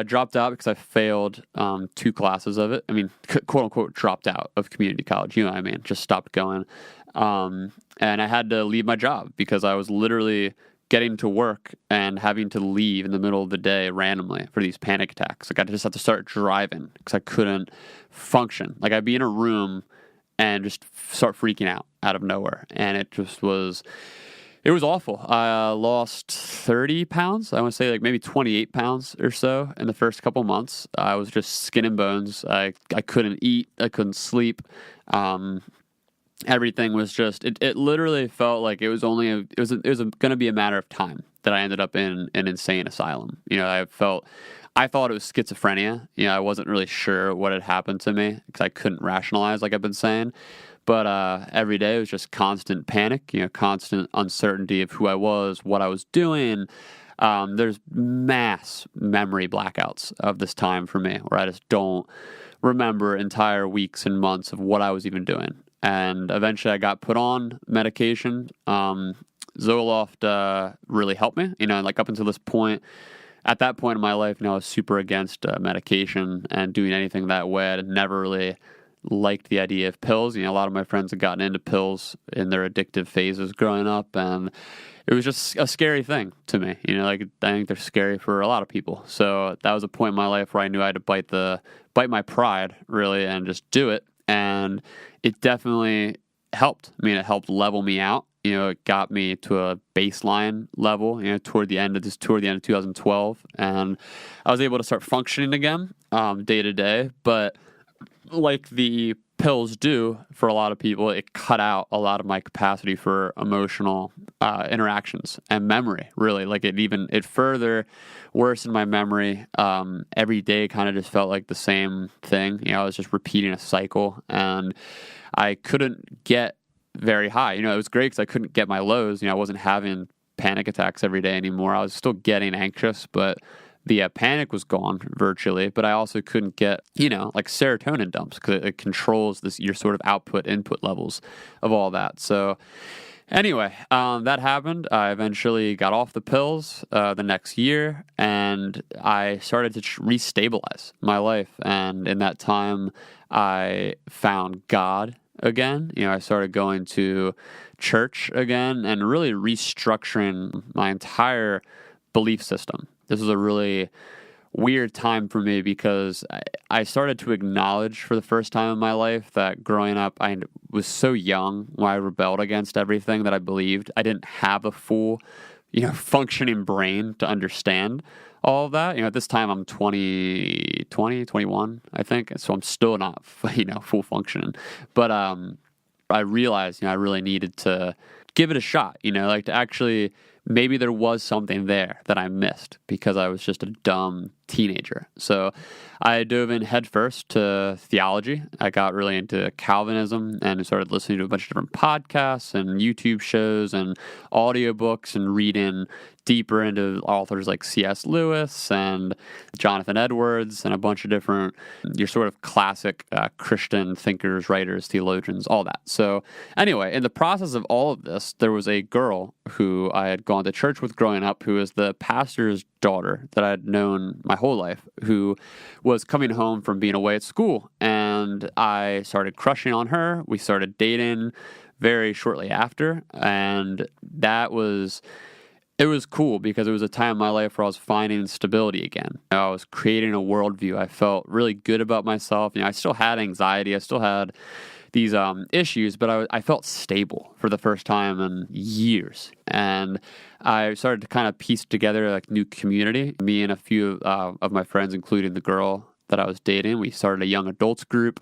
S1: Dropped out because I failed 2 classes of it. I mean, quote unquote, dropped out of community college. You know what I mean? Just stopped going. And I had to leave my job because I was literally getting to work and having to leave in the middle of the day randomly for these panic attacks. Like, I just had to start driving because I couldn't function. Like, I'd be in a room and just start freaking out of nowhere. And it was awful. I lost 30 pounds. I want to say like maybe 28 pounds or so in the first couple months. I was just skin and bones. I couldn't eat. I couldn't sleep. Everything was just, it literally felt like it was going to be a matter of time that I ended up in an insane asylum. I thought it was schizophrenia. I wasn't really sure what had happened to me because I couldn't rationalize, like I've been saying. But every day it was just constant panic, constant uncertainty of who I was, what I was doing. There's mass memory blackouts of this time for me where I just don't remember entire weeks and months of what I was even doing. And eventually I got put on medication. Zoloft really helped me, like up until this point. At that point in my life, I was super against medication and doing anything that way. I'd never really liked the idea of pills. A lot of my friends had gotten into pills in their addictive phases growing up, and it was just a scary thing to me. I think they're scary for a lot of people. So that was a point in my life where I knew I had to bite my pride, really, and just do it. And it definitely helped. It helped level me out. it got me to a baseline level, toward the end of 2012. And I was able to start functioning again, day to day. But like the pills do for a lot of people, it cut out a lot of my capacity for emotional interactions and memory, really. Like it further worsened my memory. Every day kind of just felt like the same thing. I was just repeating a cycle, and I couldn't get very high. It was great because I couldn't get my lows. I wasn't having panic attacks every day anymore. I was still getting anxious, but the panic was gone virtually. But I also couldn't get, like serotonin dumps, because it controls your sort of input levels of all that. So anyway, that happened. I eventually got off the pills the next year, and I started to restabilize my life. And in that time, I found God again. I started going to church again and really restructuring my entire belief system. This was a really weird time for me because I started to acknowledge for the first time in my life that growing up, I was so young when I rebelled against everything that I believed. I didn't have a full, functioning brain to understand all of that. At this time I'm 21, I think. So I'm still not, full functioning. But I realized, I really needed to give it a shot, like to actually, maybe there was something there that I missed because I was just a dumb teenager. So I dove in headfirst to theology. I got really into Calvinism and started listening to a bunch of different podcasts and YouTube shows and audiobooks and reading deeper into authors like C.S. Lewis and Jonathan Edwards and a bunch of different, your sort of classic Christian thinkers, writers, theologians, all that. So anyway, in the process of all of this, there was a girl who I had gone to church with growing up, who was the pastor's daughter that I had known my whole life, who was coming home from being away at school. And I started crushing on her. We started dating very shortly after. And it was cool because it was a time in my life where I was finding stability again. I was creating a worldview. I felt really good about myself. I still had anxiety. I still had these issues, but I felt stable for the first time in years. And I started to kind of piece together like new community. Me and a few of my friends, including the girl that I was dating, we started a young adults group.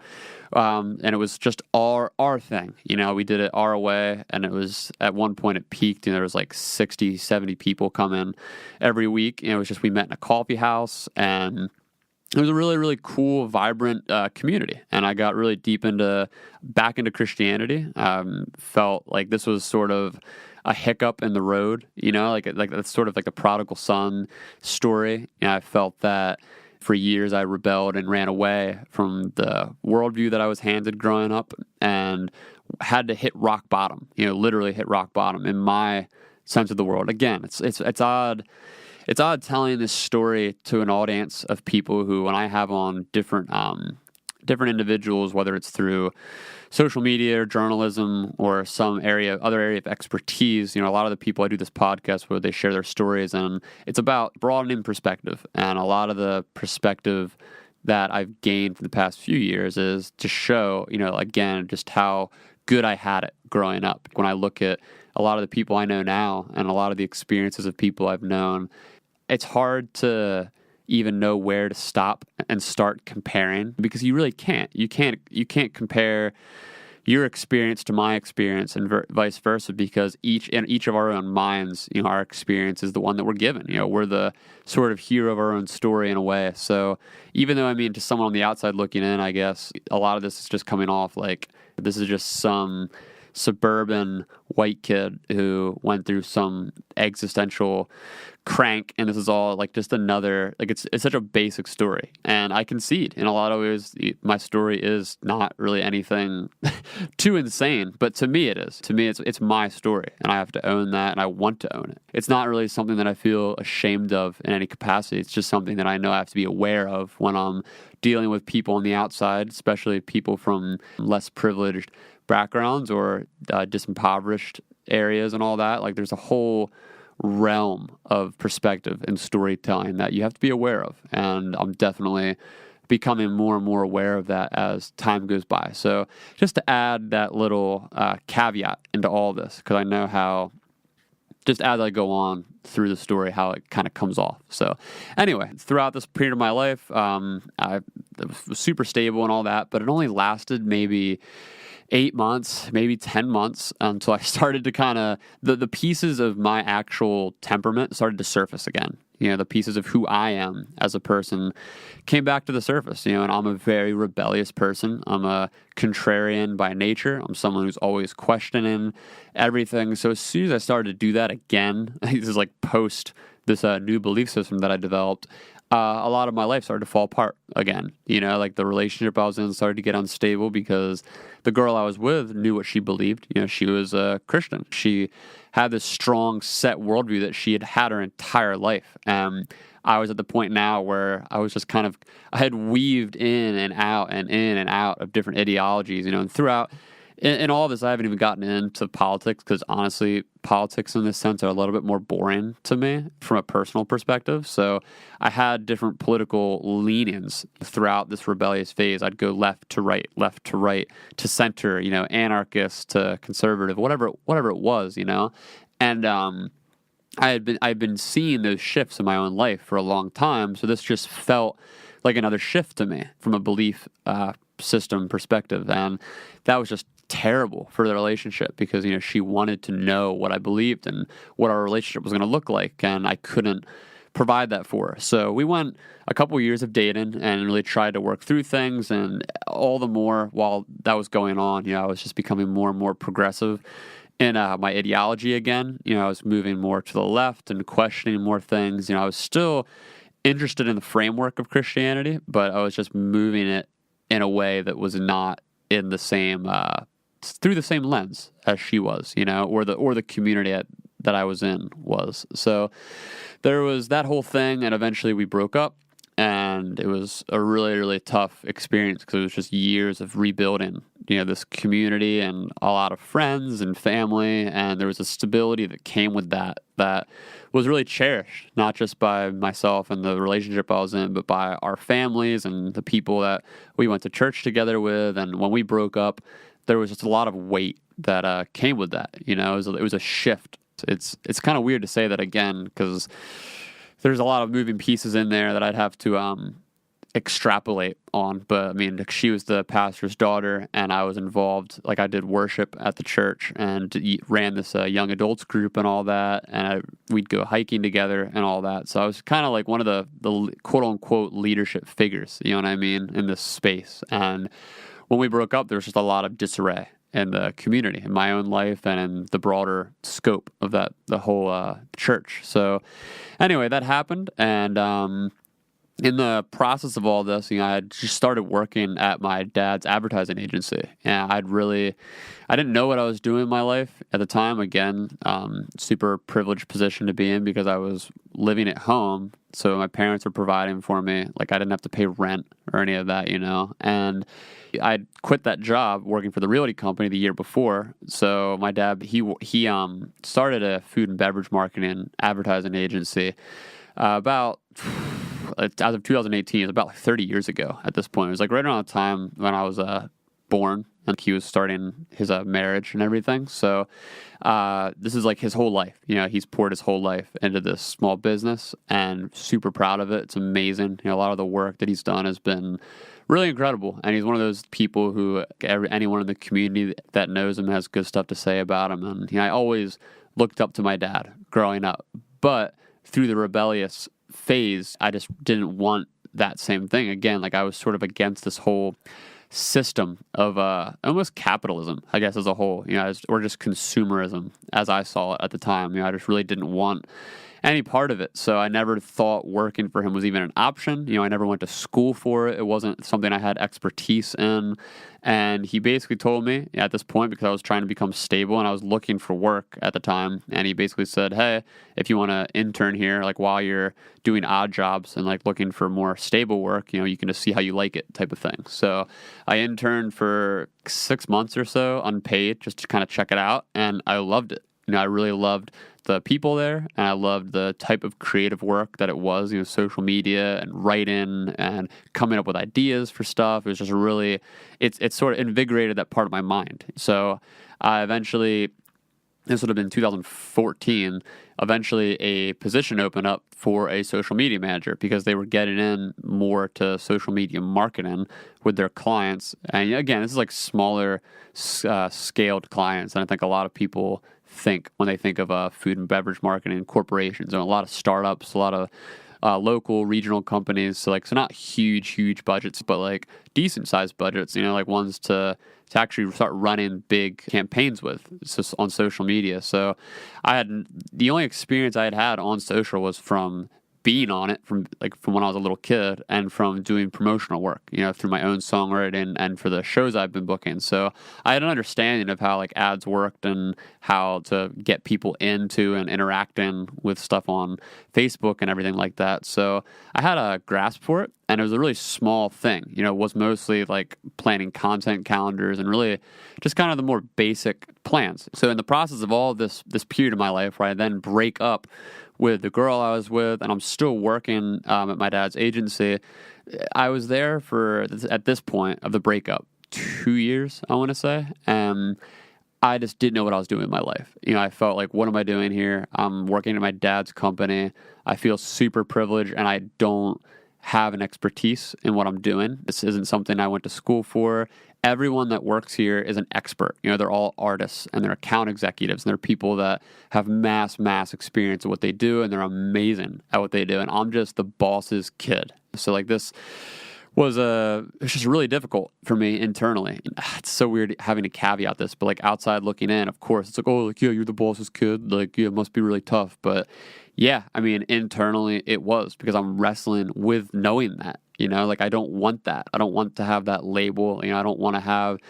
S1: And it was just our thing. We did it our way. And it was, at one point it peaked and there was like 60, 70 people come in every week. It was just, we met in a coffee house, and it was a really, really cool, vibrant community. And I got really back into Christianity. Felt like this was sort of a hiccup in the road, like that's sort of like the prodigal son story. I felt that for years I rebelled and ran away from the worldview that I was handed growing up, and had to hit rock bottom, literally hit rock bottom in my sense of the world. Again, it's odd. It's odd telling this story to an audience of people who, when I have on different individuals, whether it's through social media or journalism or other area of expertise, a lot of the people I do this podcast with, they share their stories, and it's about broadening perspective. And a lot of the perspective that I've gained for the past few years is to show, again, just how good I had it growing up. When I look at a lot of the people I know now and a lot of the experiences of people I've known, it's hard to even know where to stop and start comparing, because you really can't. You can't compare your experience to my experience and vice versa, because each of our own minds, our experience is the one that we're given. We're the sort of hero of our own story in a way. So even though, to someone on the outside looking in, I guess a lot of this is just coming off like this is just some suburban white kid who went through some existential crank, and this is all like just another, like it's such a basic story. And I concede in a lot of ways my story is not really anything too insane, but to me it is. To me it's my story, and I have to own that, and I want to own it. It's not really something that I feel ashamed of in any capacity. It's just something that I know I have to be aware of when I'm dealing with people on the outside, especially people from less privileged backgrounds or disimpoverished areas and all that. Like there's a whole realm of perspective and storytelling that you have to be aware of. And I'm definitely becoming more and more aware of that as time goes by. So just to add that little caveat into all this, because I know how, just as I go on through the story, how it kind of comes off. So anyway, throughout this period of my life, I was super stable and all that, but it only lasted maybe 8 months, maybe 10 months until I started to kind of, the pieces of my actual temperament started to surface again. The pieces of who I am as a person came back to the surface, and I'm a very rebellious person. I'm a contrarian by nature. I'm someone who's always questioning everything. So as soon as I started to do that again, this is like post this new belief system that I developed, a lot of my life started to fall apart again. Like the relationship I was in started to get unstable because the girl I was with knew what she believed. She was a Christian. She had this strong set worldview that she had had her entire life. I was at the point now where I was just I had weaved in and out of different ideologies, and throughout, in all this, I haven't even gotten into politics because honestly, politics in this sense are a little bit more boring to me from a personal perspective. So I had different political leanings throughout this rebellious phase. I'd go left to right, to center, anarchist to conservative, whatever it was, and I'd been seeing those shifts in my own life for a long time. So this just felt like another shift to me from a belief system perspective, and that was just terrible for the relationship because she wanted to know what I believed and what our relationship was going to look like, and I couldn't provide that for her. So we went a couple of years of dating and really tried to work through things, and all the more while that was going on, I was just becoming more and more progressive in my ideology again. I was moving more to the left and questioning more things. I was still interested in the framework of Christianity, but I was just moving it in a way that was not in the same through the same lens as she was, or the community that I was in was. So there was that whole thing, and eventually we broke up, and it was a really, really tough experience because it was just years of rebuilding, this community and a lot of friends and family, and there was a stability that came with that was really cherished, not just by myself and the relationship I was in, but by our families and the people that we went to church together with. And when we broke up, there was just a lot of weight that came with that. It was a shift. It's kind of weird to say that again because there's a lot of moving pieces in there that I'd have to extrapolate on. But I mean, she was the pastor's daughter, and I was involved. Like I did worship at the church and ran this young adults group and all that, and we'd go hiking together and all that. So I was kind of like one of the quote unquote leadership figures, you know what I mean, in this space. And when we broke up, there was just a lot of disarray in the community, in my own life, and in the broader scope of the whole church. So anyway, that happened, and in the process of all this, I had just started working at my dad's advertising agency, and I didn't know what I was doing in my life at the time. Again, super privileged position to be in because I was living at home, so my parents were providing for me. Like I didn't have to pay rent or any of that, and I quit that job working for the realty company the year before. So my dad, he started a food and beverage marketing advertising agency about, as of 2018, it's about like 30 years ago at this point. It was like right around the time when I was born, and he was starting his marriage and everything. So this is like his whole life. He's poured his whole life into this small business, and super proud of it. It's amazing. A lot of the work that he's done has been really incredible, and he's one of those people who anyone in the community that knows him has good stuff to say about him. And I always looked up to my dad growing up, but through the rebellious phase, I just didn't want that same thing again. Like I was sort of against this whole system of almost capitalism, I guess, as a whole, or just consumerism as I saw it at the time. I just really didn't want any part of it. So I never thought working for him was even an option. I never went to school for it. It wasn't something I had expertise in. And he basically told me at this point, because I was trying to become stable and I was looking for work at the time, and he basically said, hey, if you want to intern here, like while you're doing odd jobs and like looking for more stable work, you can just see how you like it type of thing. So I interned for 6 months or so unpaid just to kind of check it out, and I loved it. I really loved the people there, and I loved the type of creative work that it was, social media and writing and coming up with ideas for stuff. It was just really, it sort of invigorated that part of my mind. So I eventually, this would have been 2014, eventually a position opened up for a social media manager because they were getting in more to social media marketing with their clients. And again, this is like smaller scaled clients. And I think a lot of people think when they think of food and beverage marketing corporations, and a lot of startups, a lot of local regional companies. So not huge budgets, but like decent sized budgets, like ones to actually start running big campaigns with on social media. So the only experience I had on social was from being on it from when I was a little kid and from doing promotional work, through my own songwriting and for the shows I've been booking. So I had an understanding of how ads worked and how to get people into and interacting with stuff on Facebook and everything like that. So I had a grasp for it, and it was a really small thing. It was mostly planning content calendars and really just kind of the more basic plans. So in the process of all this period of my life where I then break up with the girl I was with, and I'm still working at my dad's agency, I was there for, at this point of the breakup, 2 years, I want to say, and I just didn't know what I was doing in my life. I felt like, what am I doing here? I'm working at my dad's company. I feel super privileged, and I don't have an expertise in what I'm doing. This isn't something I went to school for. Everyone that works here is an expert. They're all artists, and they're account executives, and they're people that have mass experience of what they do, and they're amazing at what they do. And I'm just the boss's kid. So this was it's just really difficult for me internally. It's so weird having to caveat this, but outside looking in, of course, it's yeah, you're the boss's kid. Yeah, it must be really tough. But yeah, I mean, internally it was, because I'm wrestling with knowing that. I don't want that. I don't want to have that label. I don't want to have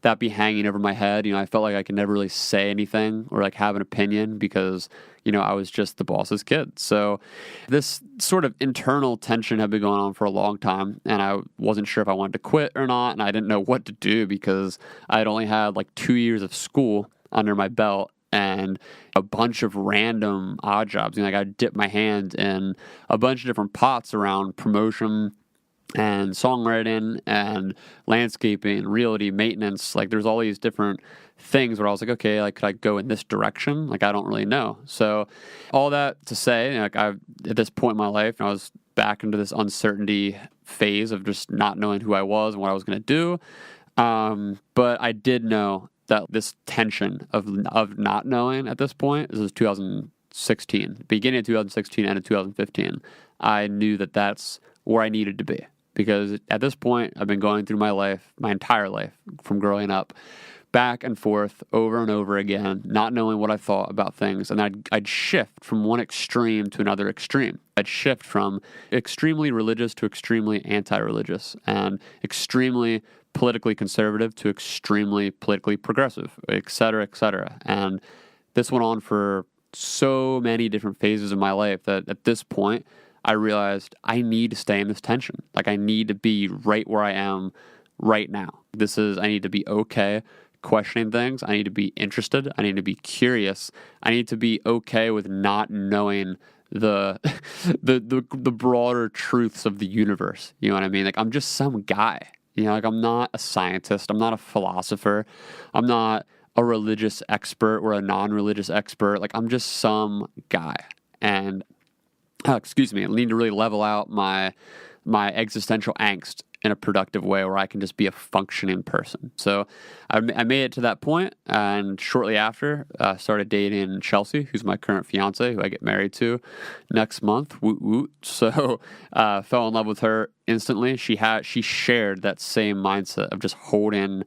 S1: that be hanging over my head. I felt like I could never really say anything or have an opinion because, I was just the boss's kid. So this sort of internal tension had been going on for a long time, and I wasn't sure if I wanted to quit or not, and I didn't know what to do because I had only had 2 years of school under my belt and a bunch of random odd jobs. I dipped my hand in a bunch of different pots around promotion and songwriting and landscaping, realty, maintenance. There's all these different things where I was okay, could I go in this direction? I don't really know. So all that to say, at this point in my life, I was back into this uncertainty phase of just not knowing who I was and what I was going to do. But I did know that this tension of not knowing at this point, this is 2016, beginning of 2016, end of 2015, I knew that that's where I needed to be. Because at this point, I've been going through my life, my entire life, from growing up, back and forth, over and over again, not knowing what I thought about things. And I'd shift from one extreme to another extreme. I'd shift from extremely religious to extremely anti-religious, and extremely politically conservative to extremely politically progressive, et cetera, et cetera. And this went on for so many different phases of my life that at this point, I realized I need to stay in this tension. I need to be right where I am right now. I need to be okay questioning things. I need to be interested. I need to be curious. I need to be okay with not knowing the broader truths of the universe. You know what I mean? I'm just some guy. I'm not a scientist. I'm not a philosopher. I'm not a religious expert or a non-religious expert. I'm just some guy. And I need to really level out my existential angst in a productive way where I can just be a functioning person. So I made it to that point, and shortly after, started dating Chelsea, who's my current fiance, who I get married to next month. Woot woot. So fell in love with her instantly. She shared that same mindset of just holding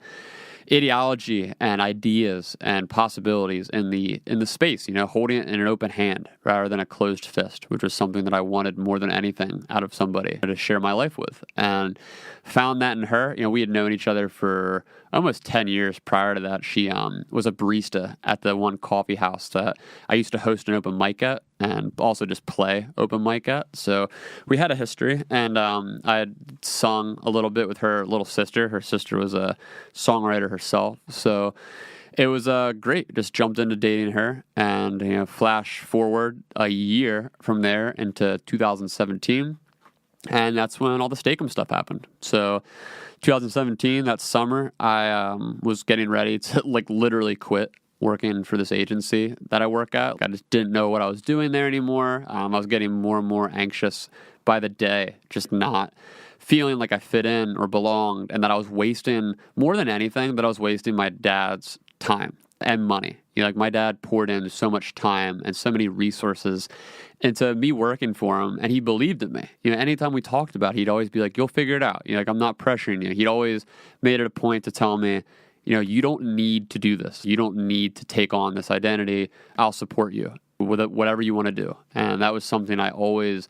S1: ideology and ideas and possibilities in the space, holding it in an open hand rather than a closed fist, which was something that I wanted more than anything out of somebody to share my life with. And found that in her. We had known each other for almost 10 years prior to that. She was a barista at the one coffee house that I used to host an open mic at and also just play open mic at. So we had a history, and I had sung a little bit with her little sister. Her sister was a songwriter herself. So It was great. Just jumped into dating her, and flash forward a year from there into 2017, and that's when all the Steakum stuff happened. So 2017, that summer, I was getting ready to literally quit working for this agency that I work at. I just didn't know what I was doing there anymore. I was getting more and more anxious by the day, just not feeling like I fit in or belonged, and that I was wasting, more than anything, that I was wasting my dad's time and money. My dad poured in so much time and so many resources into me working for him, and he believed in me. Anytime we talked about it, he'd always be like, "You'll figure it out. I'm not pressuring you." He'd always made it a point to tell me, you don't need to do this. You don't need to take on this identity. I'll support you with whatever you want to do. And that was something I always,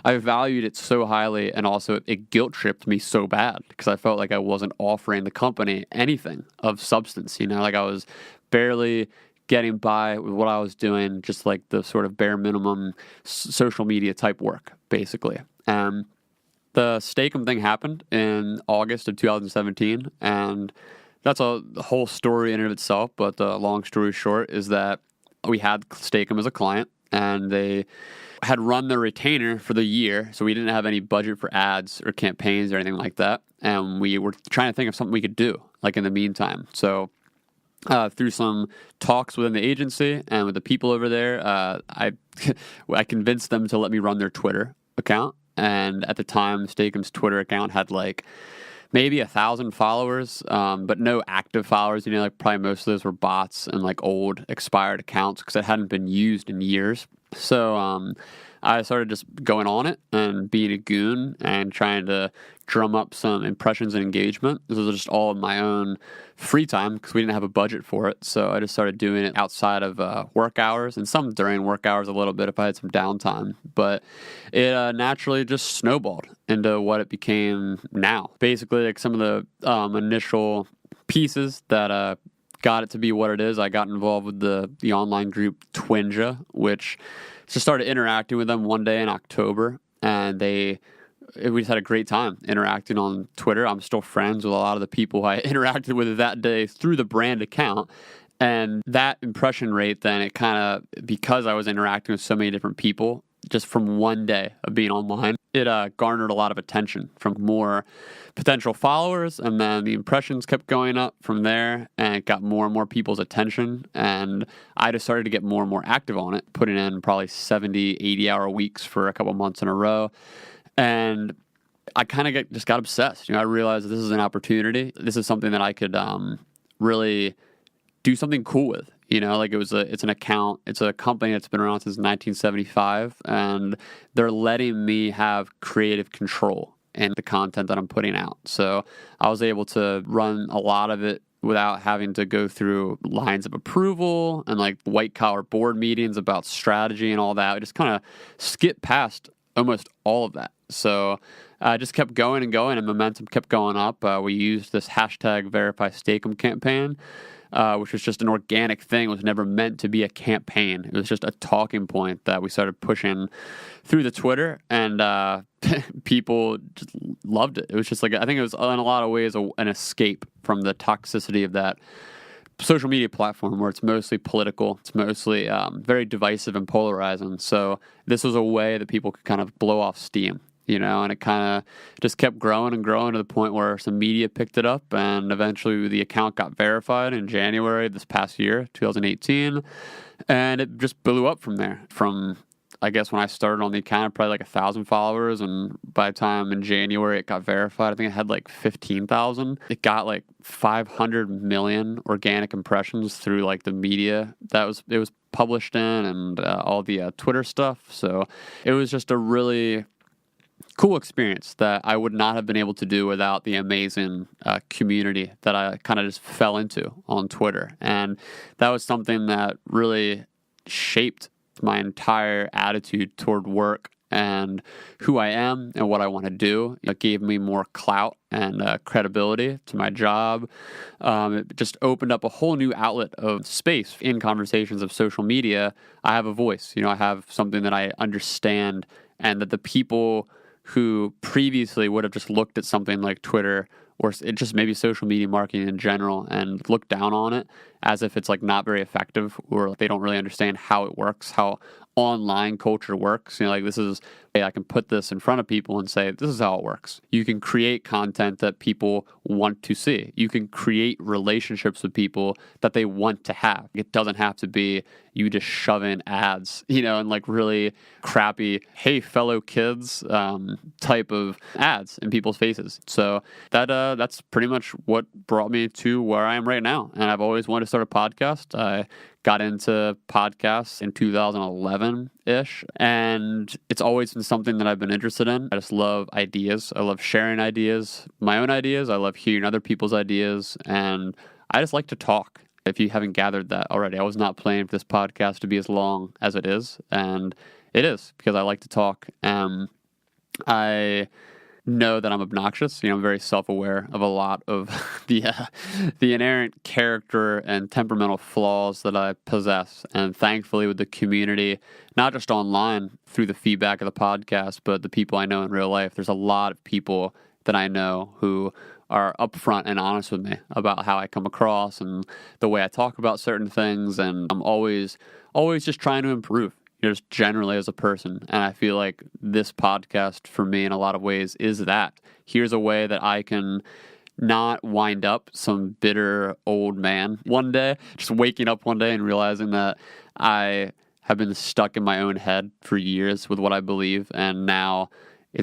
S1: I valued it so highly, and also it guilt tripped me so bad because I felt like I wasn't offering the company anything of substance. I was barely getting by with what I was doing, just like the sort of bare minimum social media type work, basically. The Steakum thing happened in August of 2017, and that's a whole story in and of itself, but the long story short is that we had Steakum as a client, and they had run their retainer for the year, so we didn't have any budget for ads or campaigns or anything like that, and we were trying to think of something we could do, in the meantime. So through some talks within the agency and with the people over there, I convinced them to let me run their Twitter account, and at the time, Steakum's Twitter account had maybe 1,000 followers, but no active followers. Probably most of those were bots and old expired accounts because it hadn't been used in years. So I started just going on it and being a goon and trying to drum up some impressions and engagement. This was just all in my own free time because we didn't have a budget for it. So I just started doing it outside of work hours, and some during work hours a little bit if I had some downtime. But it naturally just snowballed into what it became now. Basically, some of the initial pieces that got it to be what it is, I got involved with the online group Twinja, which just started interacting with them one day in October, and we just had a great time interacting on Twitter. I'm still friends with a lot of the people I interacted with that day through the brand account. And that impression rate, then it kind of, because I was interacting with so many different people just from one day of being online, it garnered a lot of attention from more potential followers, and then the impressions kept going up from there, and it got more and more people's attention, and I just started to get more and more active on it, putting in probably 70, 80-hour weeks for a couple months in a row, and I kind of just got obsessed. I realized this is an opportunity. This is something that I could really do something cool with. It's an account. It's a company that's been around since 1975, and they're letting me have creative control in the content that I'm putting out. So I was able to run a lot of it without having to go through lines of approval and white collar board meetings about strategy and all that. I just kind of skipped past almost all of that. So I just kept going and going, and momentum kept going up. We used this hashtag Verify Steakum campaign, which was just an organic thing. It was never meant to be a campaign. It was just a talking point that we started pushing through the Twitter, and people just loved it. It was just I think it was in a lot of ways an escape from the toxicity of that social media platform where it's mostly political. It's mostly very divisive and polarizing. So this was a way that people could kind of blow off steam. And it kind of just kept growing and growing to the point where some media picked it up, and eventually the account got verified in January this past year, 2018, and it just blew up from there. From, I guess, when I started on the account, probably 1,000 followers, and by the time in January it got verified, I think it had 15,000. It got 500 million organic impressions through the media it was published in, and all the Twitter stuff. So it was just a really cool experience that I would not have been able to do without the amazing community that I kind of just fell into on Twitter. And that was something that really shaped my entire attitude toward work and who I am and what I want to do. It gave me more clout and credibility to my job. It just opened up a whole new outlet of space in conversations of social media. I have a voice. I have something that I understand, and that the people who previously would have just looked at something like Twitter or it just maybe social media marketing in general and looked down on it as if it's like not very effective, or they don't really understand how it works, how online culture works. Like this is, hey, I can put this in front of people and say, this is how it works. You can create content that people want to see. You can create relationships with people that they want to have. It doesn't have to be you just shove in ads, and like really crappy, hey, fellow kids type of ads in people's faces. So that's pretty much what brought me to where I am right now. And I've always wanted to start a podcast. I got into podcasts in 2011-ish, and it's always been something that I've been interested in. I just love ideas. I love sharing ideas, my own ideas. I love hearing other people's ideas, and I just like to talk. If you haven't gathered that already, I was not planning for this podcast to be as long as it is, and it is because I like to talk. I know that I'm obnoxious. I'm very self-aware of a lot of the inherent character and temperamental flaws that I possess. And thankfully with the community, not just online through the feedback of the podcast, but the people I know in real life, there's a lot of people that I know who are upfront and honest with me about how I come across and the way I talk about certain things. And I'm always just trying to improve. Just generally as a person. And I feel like this podcast for me in a lot of ways is that. Here's a way that I can not wind up some bitter old man one day, just waking up one day and realizing that I have been stuck in my own head for years with what I believe. And now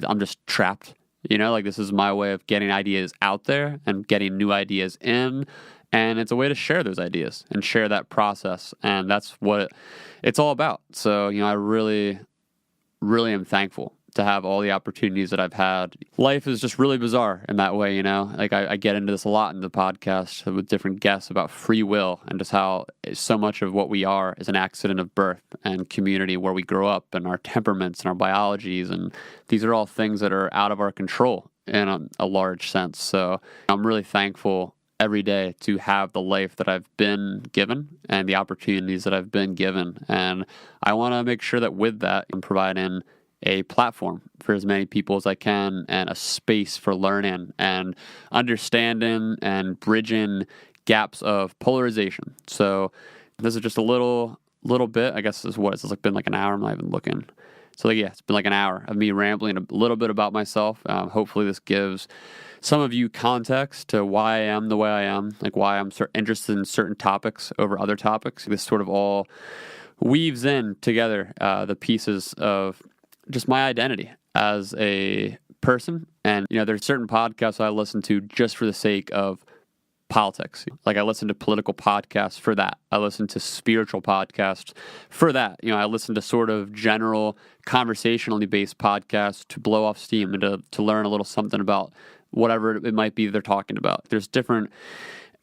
S1: I'm just trapped. Like this is my way of getting ideas out there and getting new ideas in. And it's a way to share those ideas and share that process. And that's what it's all about. So, I really, really am thankful to have all the opportunities that I've had. Life is just really bizarre in that way, Like I get into this a lot in the podcast with different guests about free will and just how so much of what we are is an accident of birth and community where we grow up and our temperaments and our biologies. And these are all things that are out of our control in a large sense. So I'm really thankful every day to have the life that I've been given and the opportunities that I've been given. And I want to make sure that with that, I'm providing a platform for as many people as I can and a space for learning and understanding and bridging gaps of polarization. So this is just a little bit, I guess this is what it's like been like an hour. I'm not even looking. So it's been like an hour of me rambling a little bit about myself. Hopefully this gives some of you context to why I am the way I am, like why I'm interested in certain topics over other topics. This sort of all weaves in together the pieces of just my identity as a person. And, there's certain podcasts I listen to just for the sake of politics. Like I listen to political podcasts for that. I listen to spiritual podcasts for that. I listen to sort of general conversationally based podcasts to blow off steam and to learn a little something about whatever it might be they're talking about. There's different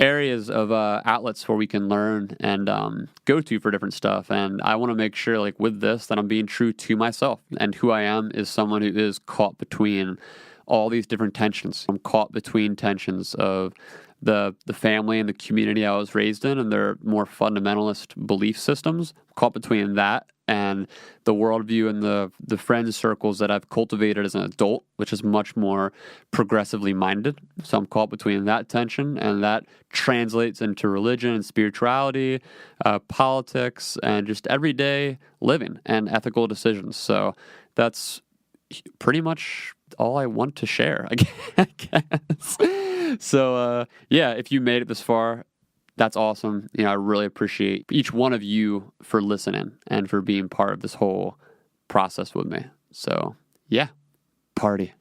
S1: areas of outlets where we can learn and go to for different stuff. And I want to make sure, like with this, that I'm being true to myself. And who I am is someone who is caught between all these different tensions. I'm caught between tensions of the family and the community I was raised in and their more fundamentalist belief systems. I'm caught between that and the worldview and the friend circles that I've cultivated as an adult, which is much more progressively minded. So I'm caught between that tension, and that translates into religion and spirituality, politics, and just everyday living and ethical decisions. So that's pretty much all I want to share, I guess. So, if you made it this far, that's awesome. I really appreciate each one of you for listening and for being part of this whole process with me. So, party.